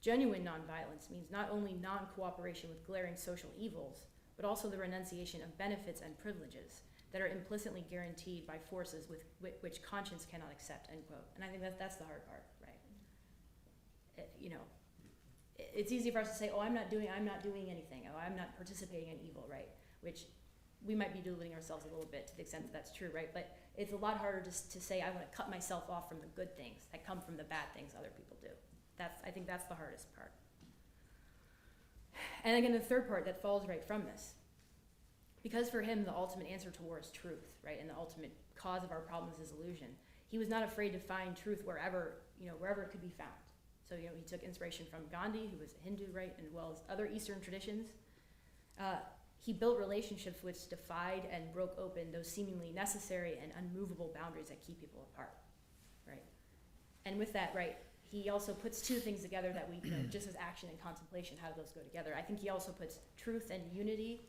Genuine nonviolence means not only non-cooperation with glaring social evils, but also the renunciation of benefits and privileges that are implicitly guaranteed by forces with which conscience cannot accept," end quote. And I think that's the hard part, right? It's easy for us to say, oh, I'm not doing anything, oh, I'm not participating in evil, right? Which we might be deluding ourselves a little bit to the extent that that's true, right? But it's a lot harder just to say I want to cut myself off from the good things that come from the bad things other people do. I think that's the hardest part. And again, the third part that falls right from this, because for him the ultimate answer to war is truth, right? And the ultimate cause of our problems is illusion. He was not afraid to find truth wherever it could be found. So, he took inspiration from Gandhi, who was a Hindu, right, as well as other Eastern traditions. He built relationships which defied and broke open those seemingly necessary and unmovable boundaries that keep people apart, right? And with that, right, he also puts two things together that we, just as action and contemplation, how do those go together? I think he also puts truth and unity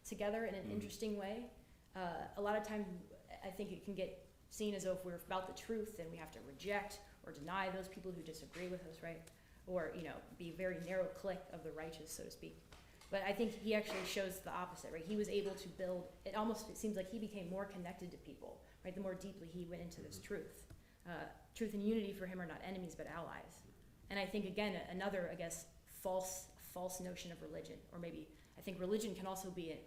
together in an interesting way. A lot of times, I think it can get seen as though if we're about the truth, then we have to reject or deny those people who disagree with us, right? Or, be a very narrow clique of the righteous, so to speak. But I think he actually shows the opposite, right? He was able to build, it seems like he became more connected to people, right? The more deeply he went into this truth. Truth and unity for him are not enemies, but allies. And I think, again, another, I guess, false notion of religion, or maybe I think religion can also be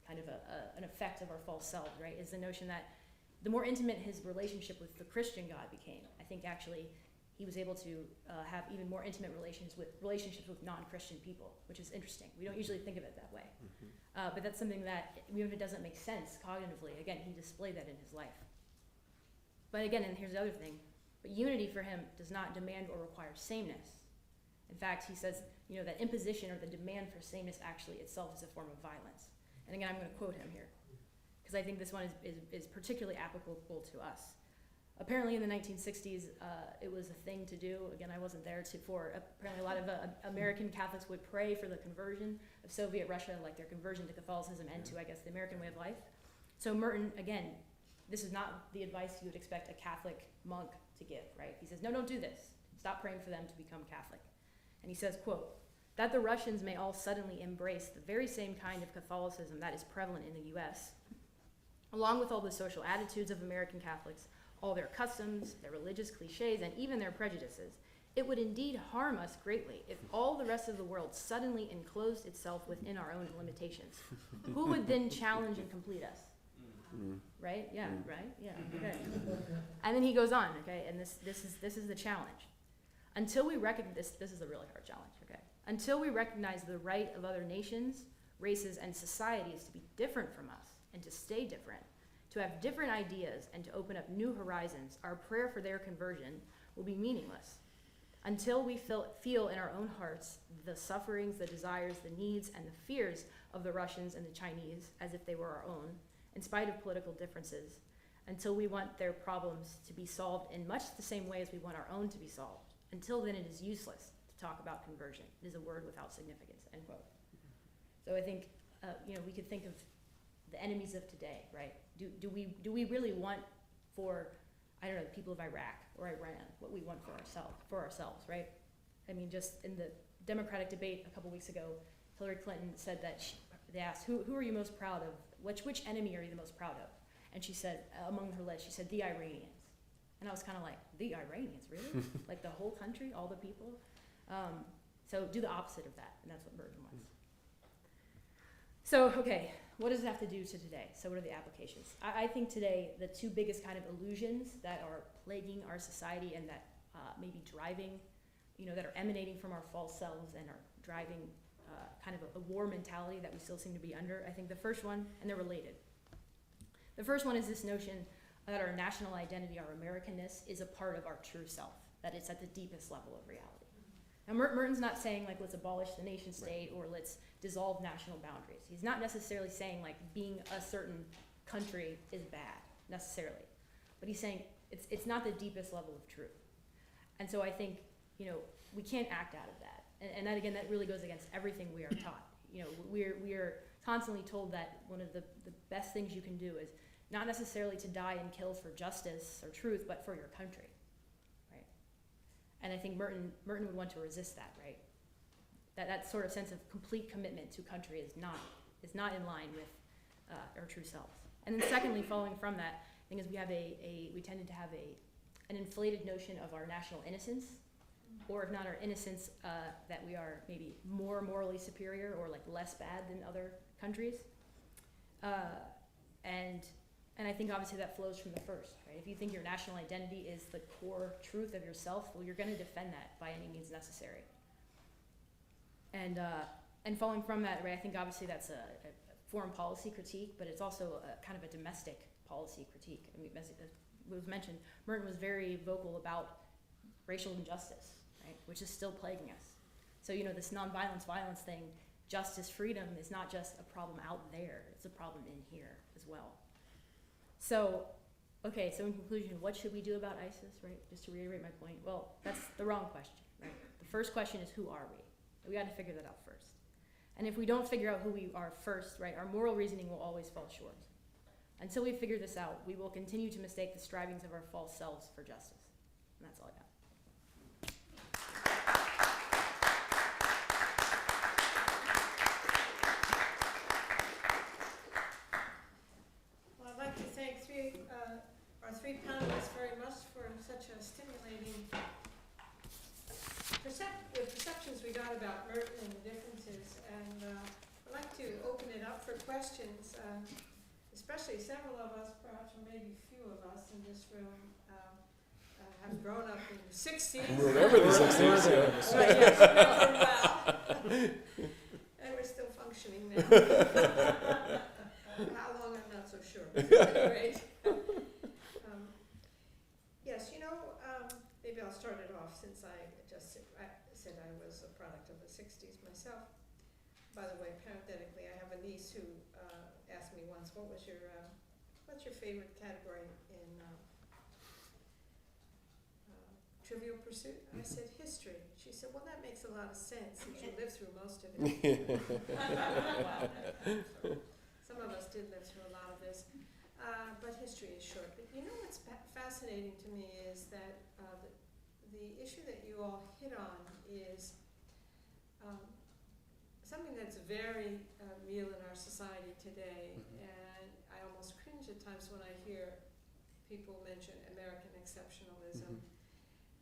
an effect of our false selves, right? Is the notion that the more intimate his relationship with the Christian God became, I think actually he was able to have even more intimate relationships with non-Christian people, which is interesting. We don't usually think of it that way. But that's something that, even if it doesn't make sense cognitively, again, he displayed that in his life. But again, and here's the other thing, but unity for him does not demand or require sameness. In fact, he says, that imposition or the demand for sameness actually itself is a form of violence. And again, I'm going to quote him here, because I think this one is particularly applicable to us. Apparently in the 1960s, it was a thing to do. Again, I wasn't there apparently a lot of American Catholics would pray for the conversion of Soviet Russia, like their conversion to Catholicism and to, I guess, the American way of life. So Merton, again, this is not the advice you would expect a Catholic monk to give, right? He says, no, don't do this. Stop praying for them to become Catholic. And he says, quote, "That the Russians may all suddenly embrace the very same kind of Catholicism that is prevalent in the U.S., along with all the social attitudes of American Catholics, all their customs, their religious cliches, and even their prejudices, it would indeed harm us greatly if all the rest of the world suddenly enclosed itself within our own limitations. Who would then challenge and complete us?" Right? Yeah, right? Yeah, okay. And then he goes on, okay, and this is the challenge. Until we recognize, this is a really hard challenge, okay? Until we recognize the right of other nations, races, and societies to be different from us and to stay different, to have different ideas and to open up new horizons, our prayer for their conversion will be meaningless. Until we feel in our own hearts the sufferings, the desires, the needs, and the fears of the Russians and the Chinese as if they were our own, in spite of political differences, until we want their problems to be solved in much the same way as we want our own to be solved. Until then, it is useless to talk about conversion. It is a word without significance, end quote. So I think, we could think of the enemies of today, right? Do we really want for, I don't know, the people of Iraq or Iran, what we want for ourselves, right? I mean, just in the Democratic debate a couple weeks ago, Hillary Clinton said that they asked, who are you most proud of? Which enemy are you the most proud of? And she said, among her list, she said, the Iranians. And I was kind of like, the Iranians, really? Like the whole country, all the people? So do the opposite of that, and that's what Merton wants. So, okay, what does it have to do to today? So what are the applications? I think today the two biggest kind of illusions that are plaguing our society and that may be driving, that are emanating from our false selves and are driving kind of a war mentality that we still seem to be under. I think the first one, and they're related. The first one is this notion that our national identity, our Americanness, is a part of our true self, that it's at the deepest level of reality. Now, Merton's not saying, like, let's abolish the nation state or let's dissolve national boundaries. He's not necessarily saying, like, being a certain country is bad, necessarily. But he's saying it's not the deepest level of truth. And so I think, we can't act out of that. And that, again, that really goes against everything we are taught. We are constantly told that one of the best things you can do is not necessarily to die and kill for justice or truth, but for your country, right? And I think Merton would want to resist that, right? That sort of sense of complete commitment to country is not in line with our true selves. And then secondly, following from that, I think is we tended to have an inflated notion of our national innocence, or if not our innocence, that we are maybe more morally superior or like less bad than other countries. And I think obviously that flows from the first, right? If you think your national identity is the core truth of yourself, well, you're going to defend that by any means necessary. And following from that, right, I think obviously that's a foreign policy critique, but it's also a kind of a domestic policy critique. I mean, as it was mentioned, Merton was very vocal about racial injustice, right, which is still plaguing us. So, this nonviolence, violence thing, justice, freedom is not just a problem out there, it's a problem in here as well. So in conclusion, what should we do about ISIS, right? Just to reiterate my point, well, that's the wrong question, right? The first question is, who are we? We got to figure that out first. And if we don't figure out who we are first, right, our moral reasoning will always fall short. Until we figure this out, we will continue to mistake the strivings of our false selves for justice. And that's all I got. Well, I'd like to thank our three panelists very much for such a stimulating the perceptions we got about Merton and the differences. And I'd like to open it up for questions, especially several of us, perhaps, or maybe few of us in this room, have grown up in the 60s. Remember the 60s. But yes, remember well. And we're still functioning now. How long, I'm not so sure. But at any rate, yes, maybe I'll start it off since I just said I was a product of the 60s myself. By the way, parenthetically, I have a niece who asked me once, what's your favorite category in Trivial Pursuit? I said, history. She said, well, that makes a lot of sense since you lived through most of it. Wow. Some of us did live through a lot of this. But history is short. But what's fascinating to me is that the issue that you all hit on is something that's very real in our society today. And I almost cringe at times when I hear people mention American exceptionalism,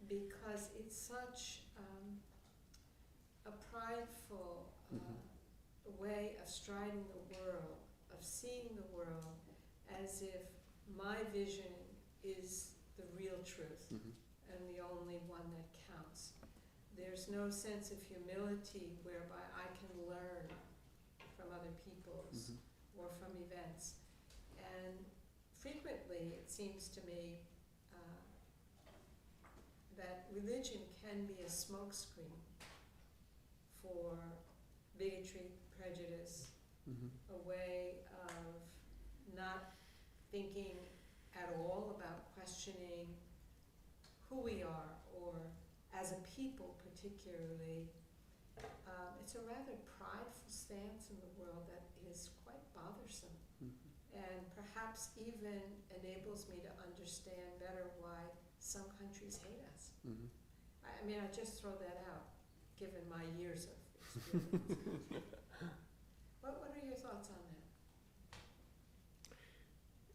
because it's such a prideful way of striding the world, of seeing the world as if my vision is the real truth and the only one that counts. There's no sense of humility whereby I can learn from other people's or from events. And frequently it seems to me that religion can be a smokescreen for bigotry, prejudice, a way of not thinking at all about questioning who we are, or as a people particularly. It's a rather prideful stance in the world that is quite bothersome, and perhaps even enables me to understand better why some countries hate us. I mean, I just throw that out, given my years of experience. What are your thoughts on that?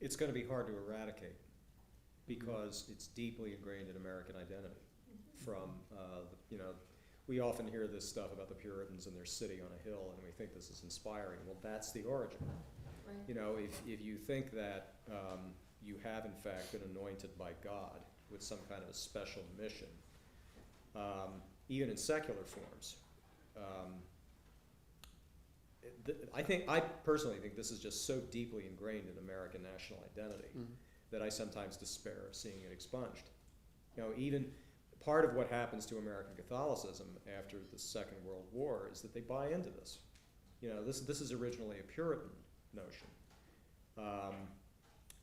It's going to be hard to eradicate because it's deeply ingrained in American identity. From, we often hear this stuff about the Puritans and their city on a hill, and we think this is inspiring. Well, that's the origin. Right. If you think that you have in fact been anointed by God with some kind of a special mission, even in secular forms, I personally think this is just so deeply ingrained in American national identity that I sometimes despair of seeing it expunged. You know, even part of what happens to American Catholicism after the Second World War is that they buy into this. You know, this is originally a Puritan notion.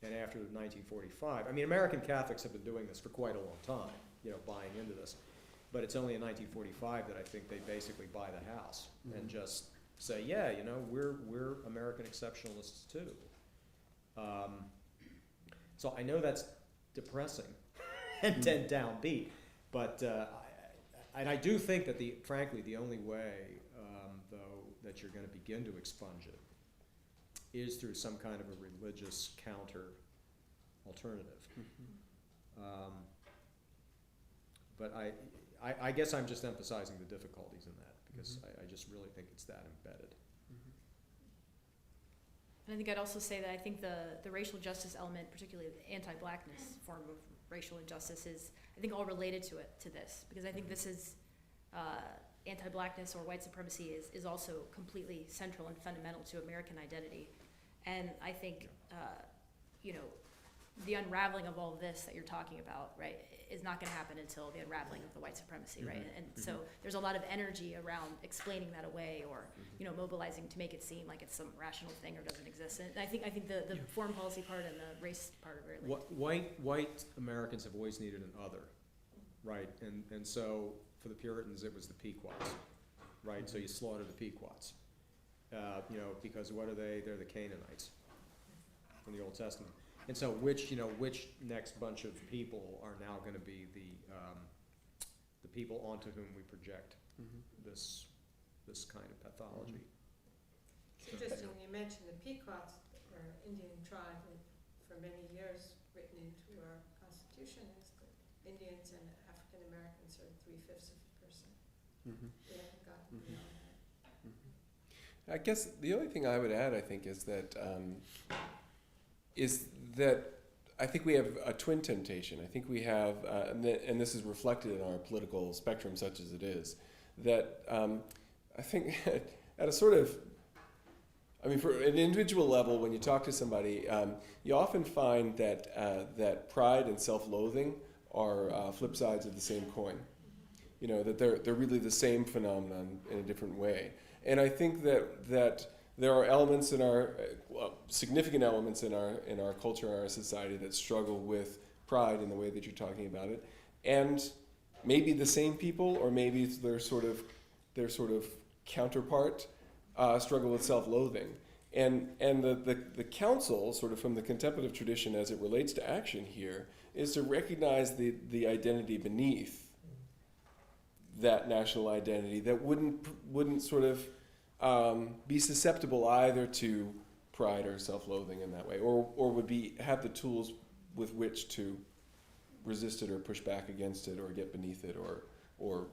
And after 1945, I mean, American Catholics have been doing this for quite a long time, you know, buying into this. But it's only in 1945 that I think they basically buy the house and just say, yeah, you know, we're American exceptionalists too. So I know that's depressing and downbeat, but I do think that frankly, the only way, though, that you're going to begin to expunge it is through some kind of a religious counter alternative. But I guess I'm just emphasizing the difficulties in that because I just really think it's that embedded. And I think I'd also say that I think the racial justice element, particularly the anti-blackness form of racial injustice, is I think all related to this, because I think this is anti-blackness or white supremacy is also completely central and fundamental to American identity. And I think you know, the unraveling of all of this that you're talking about, right, is not going to happen until the unraveling of the white supremacy, right? And so there's a lot of energy around explaining that away, or you know, mobilizing to make it seem like it's some rational thing or doesn't exist. And I think the foreign policy part and the race part are very linked. White Americans have always needed an other, right? And so for the Puritans, it was the Pequots, right? So you slaughter the Pequots, you know, because what are they? They're the Canaanites from the Old Testament. And so which next bunch of people are now going to be the people onto whom we project this kind of pathology? It's interesting you mentioned the Pequots, or Indian tribe, that for many years written into our Constitution is that Indians and African Americans are 3/5 of a person. We haven't gotten beyond that. I guess the only thing I would add, I think, is that I think we have a twin temptation. I think we have, and this is reflected in our political spectrum, such as it is, that I think at a sort of, I mean, for an individual level, when you talk to somebody, you often find that pride and self-loathing are flip sides of the same coin. You know, that they're really the same phenomenon in a different way. And I think that there are elements in our significant elements in our culture, in our society, that struggle with pride in the way that you're talking about it, and maybe the same people, or maybe it's their sort of counterpart, struggle with self-loathing. And the counsel, sort of from the contemplative tradition as it relates to action here, is to recognize the identity beneath that national identity that wouldn't sort of be susceptible either to pride or self-loathing in that way, or would have the tools with which to resist it or push back against it or get beneath it or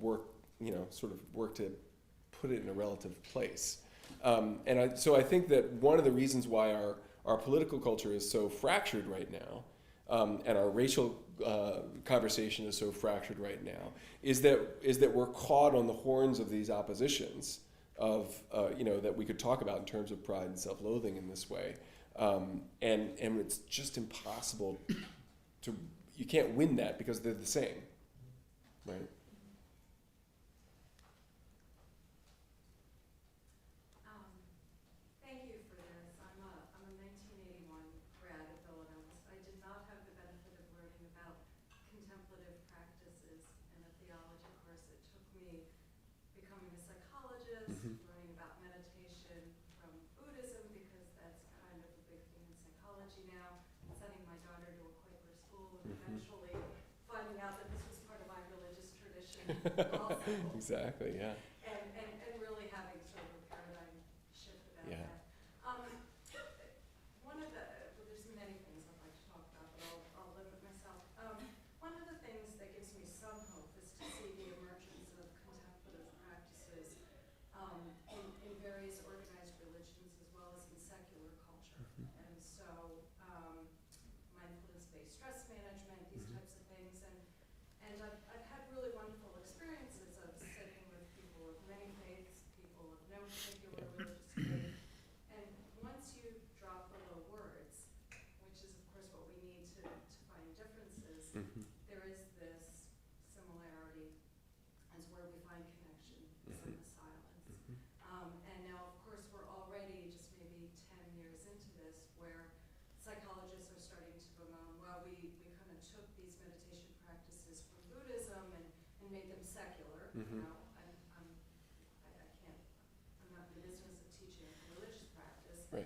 work, you know, sort of work to put it in a relative place. So I think that one of the reasons why our political culture is so fractured right now, and our racial conversation is so fractured right now, is that we're caught on the horns of these oppositions of that we could talk about in terms of pride and self-loathing in this way, and it's just impossible you can't win that because they're the same, right? Thank you for this. I'm a 1981 grad at Villanova. I did not have the benefit of learning about contemplative practices in a theology course. It took me becoming a psychologist, learning about meditation from Buddhism, because that's kind of a big thing in psychology now, sending my daughter to a Quaker school, and eventually finding out that this was part of my religious tradition also. Exactly, yeah. And really having sort of a paradigm shift about Yeah. that. One of there's many things I'd like to talk about, but I'll live with myself. One of the things that gives me some hope is to see the emergence of contemplative practices in various organized religions as well as in secular culture. And so mindfulness-based stress management, these types of things. And I've had really wonderful experiences of sitting with people of many faiths, people of no particular and made them secular, Mhm. you know, I can't, I'm not in the business of teaching religious practice. Right.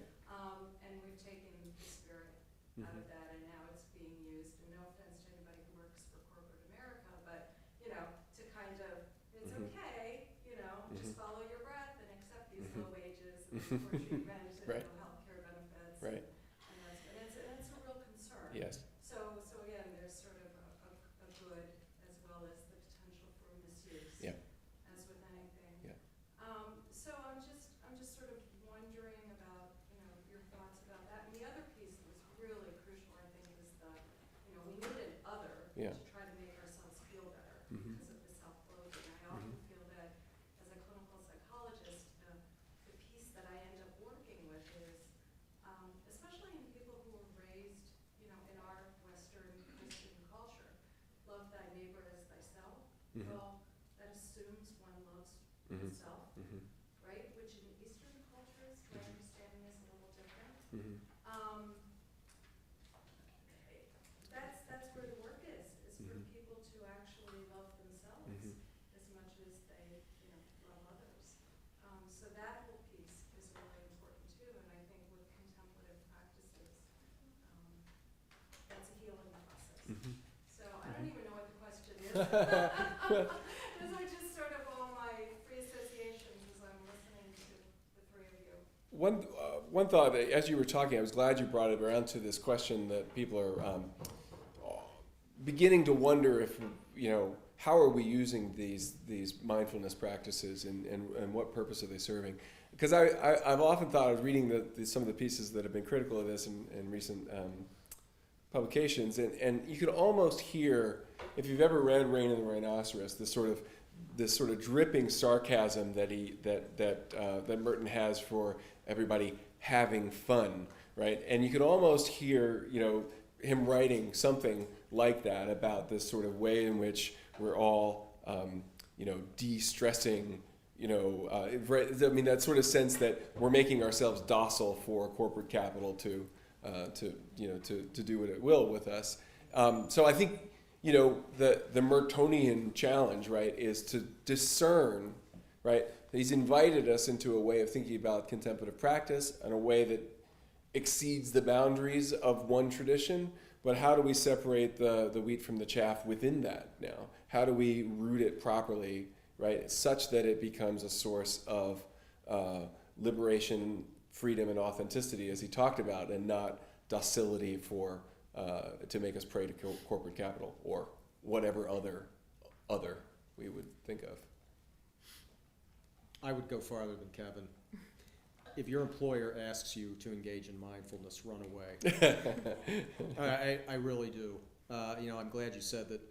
And we've taken the spirit out of that, and now it's being used, and no offense to anybody who works for corporate America, but, you know, to kind of, it's Mhm. okay, you know, just Mhm. follow your breath and accept these Mhm. low wages and poor treatment and Right. no healthcare benefits. Right. And it's a real concern. Yes. So again, there's sort of a good as well as the potential for misuse. Yeah. As with anything. Yeah. So I'm just sort of wondering about, you know, your thoughts about that. And the other piece that was really crucial, I think, is you know, we need an other Yeah. to try to make ourselves feel better Mhm. because of the self-loathing. I often feel that as a clinical psychologist, the piece that I end up working with is, especially in people who were raised, you know, in our Western Christian culture, love thy neighbor as thyself. Mhm. Well, that assumes one loves Mhm. oneself, Mhm. right? Which in Eastern cultures, my understanding is a little different. Mhm. That's where the work is for Mhm. people to actually love themselves Mhm. as much as they, you know, love others. So that whole piece is really important too, and I think with contemplative practices, that's a healing process. Mhm. So I don't even know what the question is. Those are just sort of all my free associations as I'm listening to the three of you. One thought that, as you were talking, I was glad you brought it around to this question that people are beginning to wonder if, you know, how are we using these mindfulness practices and what purpose are they serving? Because I've often thought, I was reading some of the pieces that have been critical of this in recent publications, and you could almost hear, if you've ever read Rain of the Rhinoceros, this sort of dripping sarcasm that Merton has for everybody having fun, right? And you could almost hear, you know, him writing something like that about this sort of way in which we're all, you know, de-stressing, you know, I mean, that sort of sense that we're making ourselves docile for corporate capital to do what it will with us. So I think, you know, the Mertonian challenge, right, is to discern, right? He's invited us into a way of thinking about contemplative practice in a way that exceeds the boundaries of one tradition, but how do we separate the wheat from the chaff within that now? How do we root it properly, right, such that it becomes a source of liberation, freedom, and authenticity, as he talked about, and not docility for to make us prey to corporate capital or whatever other we would think of. I would go farther than Kevin. If your employer asks you to engage in mindfulness, run away. I really do. You know, I'm glad you said that.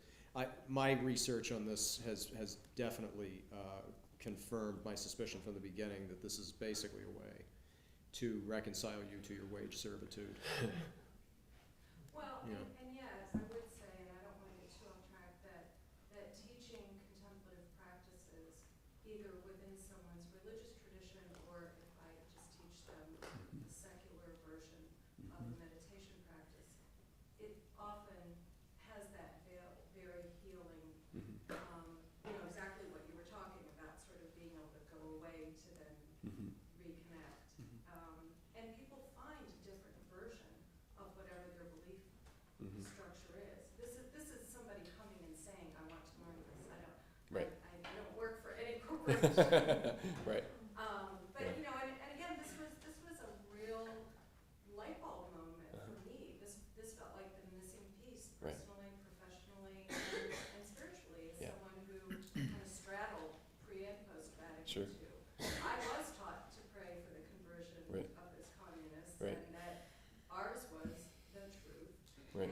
My research on this has definitely confirmed my suspicion from the beginning that this is basically a way to reconcile you to your wage servitude. Well, Yeah. and yes, I would say, and I don't want to get too off track, that teaching contemplative practices, either within someone's religious tradition or if I just teach them the secular version of the meditation practice, it often has that very healing, Mm-hmm. you know, exactly what you were talking about, sort of being able to go away to then Mm-hmm. reconnect. And people find a different version of whatever their belief Mm-hmm. structure is. This is somebody coming and saying, I want to learn this. Right. I don't work for any corporation. Right. But Yeah. you know, and again, this was a real light bulb moment for me. This felt like the missing piece, Right. personally, professionally, and spiritually. As Yeah. someone who kind of straddled pre and post Vatican Sure. II. I was taught to pray for the conversion Right. of this communists, Right. and that ours was the truth. Right.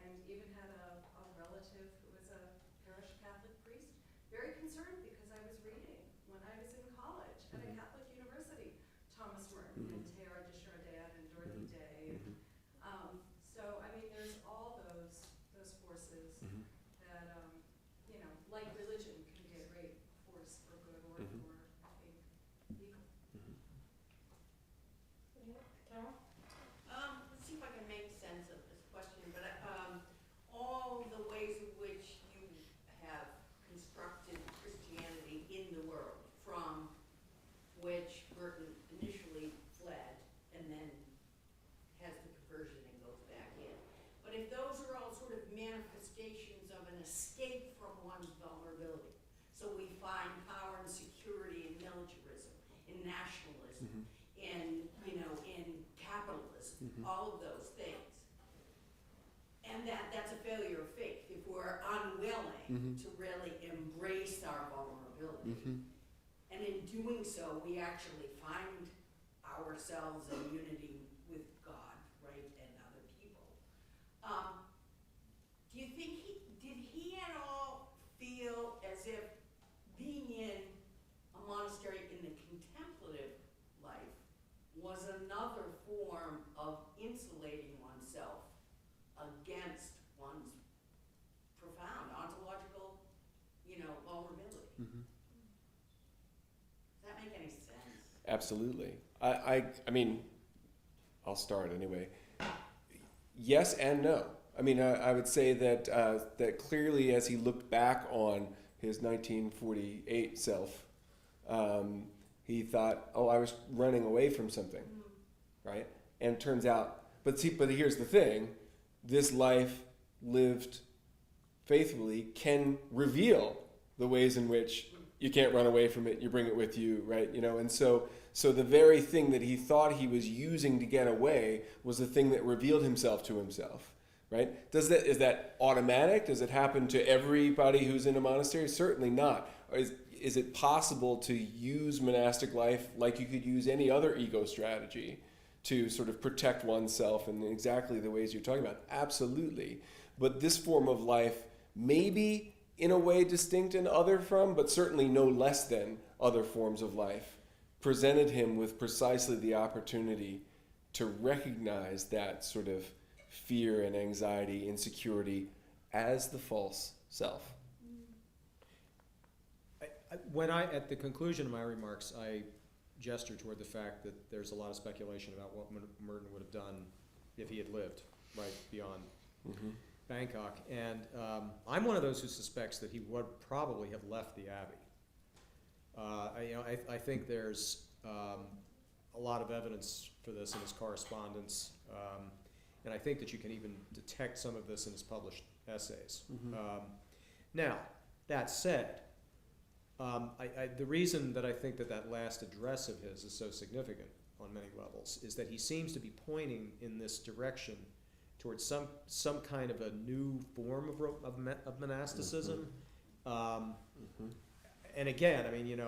And even had a relative who was a parish Catholic priest, very concerned because I was reading when I was in college at a Mhm. Catholic university, Thomas Merton and Mhm. Teilhard de Chardin and Dorothy Mhm. Day. Mm-hmm. So I mean, there's all those forces Mm-hmm. that you know, like religion, can be a great force for good or Mhm. for, I think, evil. Mm-hmm. Carol? Let's see if I can make sense of this question, but escape from one's vulnerability. So we find power and security in militarism, in nationalism, in, in capitalism, all of those things. And that's a failure of faith if we're unwilling to really embrace our vulnerability. And in doing so, we actually find ourselves in unity with God, right, and other people. Do you think did he at all feel as if being in a monastery in the contemplative life was another form of insulating oneself against one's profound ontological, vulnerability? Does that make any sense? Absolutely. I mean, I'll start anyway. Yes and no. I mean, I would say that that clearly, as he looked back on his 1948 self, he thought, "Oh, I was running away from something," right? And it turns out, but here's the thing: this life lived faithfully can reveal the ways in which you can't run away from it. You bring it with you, right? And so the very thing that he thought he was using to get away was the thing that revealed himself to himself, right? Is that automatic? Does it happen to everybody who's in a monastery? Certainly not. Is it possible to use monastic life like you could use any other ego strategy to sort of protect oneself in exactly the ways you're talking about? Absolutely. But this form of life may be in a way distinct and other from, but certainly no less than other forms of life, presented him with precisely the opportunity to recognize that sort of fear and anxiety, insecurity as the false self. At the conclusion of my remarks, I gestured toward the fact that there's a lot of speculation about what Merton would have done if he had lived right beyond Bangkok. And I'm one of those who suspects that he would probably have left the Abbey. I think there's a lot of evidence for this in his correspondence, and I think that you can even detect some of this in his published essays. Now, that said, the reason that I think that last address of his is so significant on many levels is that he seems to be pointing in this direction towards some kind of a new form of monasticism. And again, I mean,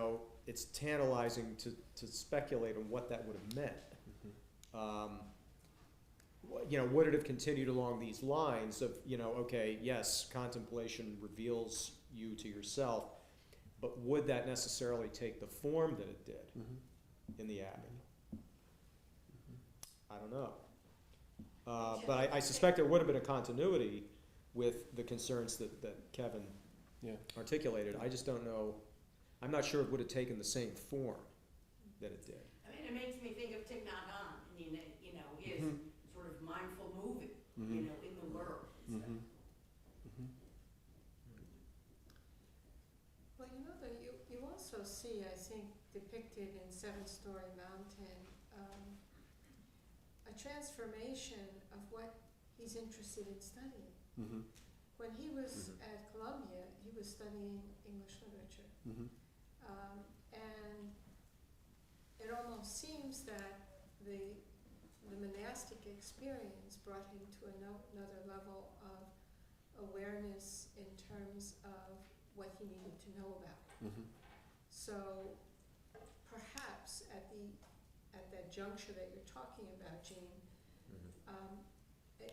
it's tantalizing to speculate on what that would have meant. Would it have continued along these lines of, okay, yes, contemplation reveals you to yourself, but would that necessarily take the form that it did in the Abbey? I don't know. But I suspect there would have been a continuity with the concerns that Kevin articulated. I just don't know. I'm not sure it would have taken the same form that it did. I mean, it makes me think of Thich Nhat Hanh, his sort of mindful moving, in the world. Well, you also see, I think, depicted in Seven Storey Mountain, a transformation of what he's interested in studying. When he was at Columbia, he was studying English literature. And it almost seems that the monastic experience brought him to another level of awareness in terms of what he needed to know about. So perhaps at that juncture that you're talking about, Jean,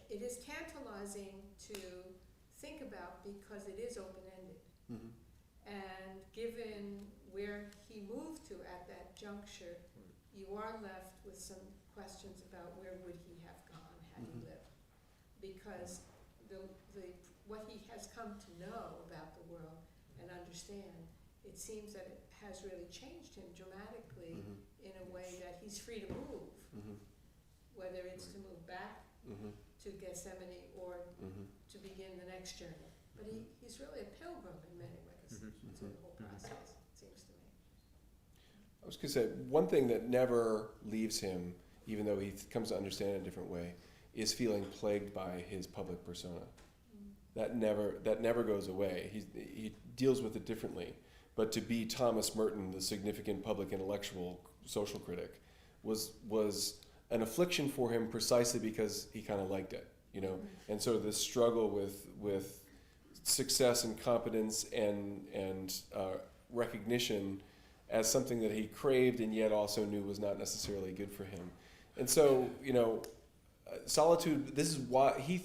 it is tantalizing to think about because it is open-ended. And given where he moved to at that juncture, you are left with some questions about where would he have gone had he lived. Because what he has come to know about the world and understand, it seems that it has really changed him dramatically in a way that he's free to move, whether it's to move back to Gethsemane or to begin the next journey. But he's really a pilgrim in many ways to the whole process, it seems to me. I was going to say, one thing that never leaves him, even though he comes to understand it in a different way, is feeling plagued by his public persona. That never goes away. He deals with it differently. But to be Thomas Merton, the significant public intellectual social critic, was an affliction for him precisely because he kind of liked it, you know. And so this struggle with success and competence and recognition as something that he craved and yet also knew was not necessarily good for him. And so, you know, solitude, this is why he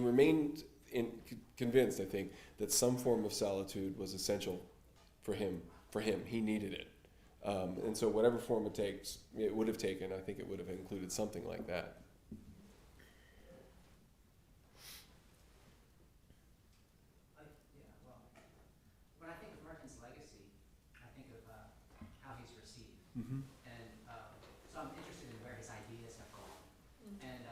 remained convinced, I think, that some form of solitude was essential for him. He needed it. And so whatever form it would have taken, I think it would have included something like that. When I think of Merton's legacy, I think of how he's received. Mm-hmm. And so I'm interested in where his ideas have gone. And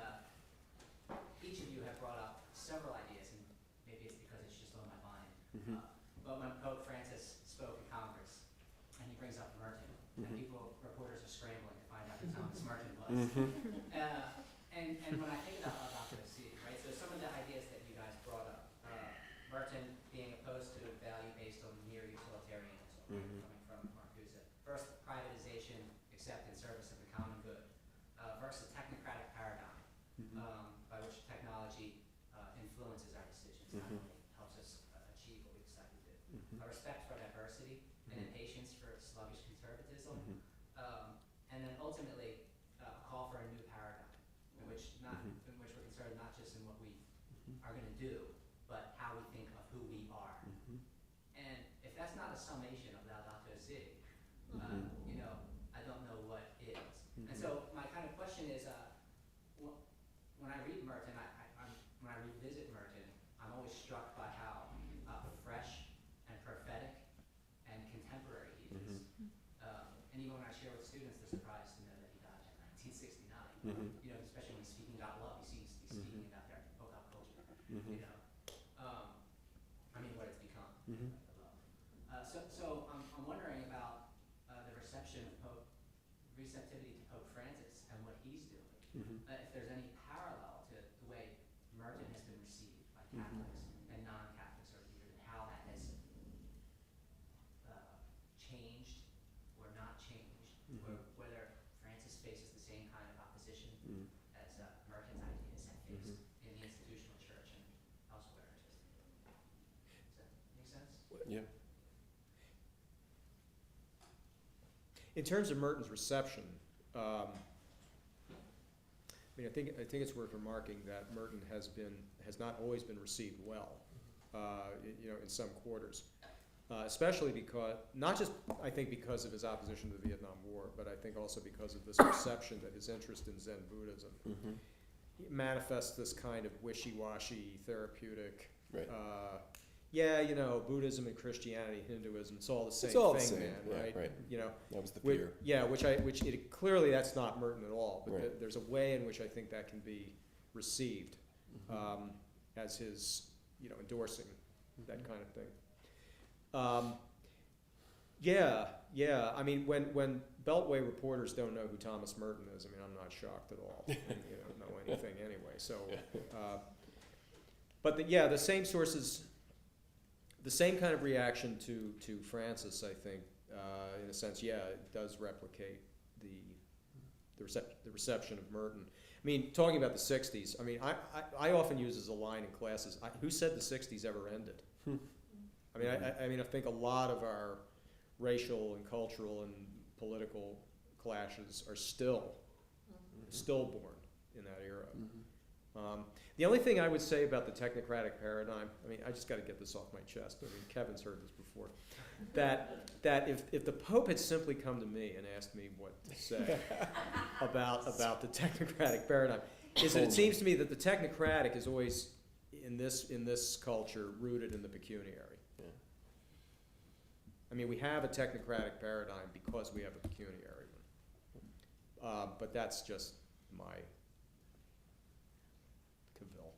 each of you have brought up several ideas, and maybe it's because it's just on my mind. Mm-hmm. But when Pope Francis spoke in Congress, and he brings up Merton, and reporters are scrambling to find out who Thomas Merton was. And when I think about vocation, right, so some of the ideas that you guys brought up, Merton being opposed to value based on mere utilitarianism, coming from Marcuse. First, privatization, except in service of the common good, versus technocratic paradigm, by which technology influences our decisions, not only helps us achieve what we decide to do. A respect for diversity, and impatience for sluggish conservatism, and then ultimately a call for a new paradigm, in which we're concerned not just in what we are going to do, but how we think of who we are. And if that's not a summation of Laudato Si, you know, I don't know what is. And so my kind of question is, when I read Merton, when I revisit Merton, I'm always struck by how fresh and prophetic and contemporary he is. And even when I share with students, they're surprised to know that he died in 1969. You know, especially when he's speaking about love, he's speaking about their pop culture. You know, I mean, what it's become. Love. So I'm wondering about the receptivity to Pope Francis and what he's doing. If there's any parallel to the way Merton has been received by Catholics and non-Catholics over the years, and how that has changed or not changed, or whether Francis faces the same kind of opposition as Merton's ideas have faced in the institutional church and elsewhere. Does that make sense? Yeah. In terms of Merton's reception, I mean, I think it's worth remarking that Merton has not always been received well, you know, in some quarters, especially because, not just I think because of his opposition to the Vietnam War, but I think also because of this perception that his interest in Zen Buddhism manifests this kind of wishy-washy, therapeutic. Right. Yeah, you know, Buddhism and Christianity, Hinduism, it's all the same all the thing, same, man, yeah, right? right. You know, That was the which, fear. yeah, clearly that's not Merton at all, but Right. there's a way in which I think that can be received as his, you know, endorsing that kind of thing. Yeah. I mean, when Beltway reporters don't know who Thomas Merton is, I mean, I'm not shocked at all. And, you don't know anything anyway. So, but the same sources. The same kind of reaction to Francis, I think, in a sense, yeah, it does replicate the reception of Merton. I mean, talking about the 60s, I mean, I often use as a line in classes, who said the 60s ever ended? I mean, I think a lot of our racial and cultural and political clashes are still born in that era. The only thing I would say about the technocratic paradigm, I mean, I just got to get this off my chest. I mean, Kevin's heard this before. That if the Pope had simply come to me and asked me what to say about the technocratic paradigm, is that it seems to me that the technocratic is always in this culture rooted in the pecuniary. Yeah. I mean, we have a technocratic paradigm because we have a pecuniary one. But that's just my cavil.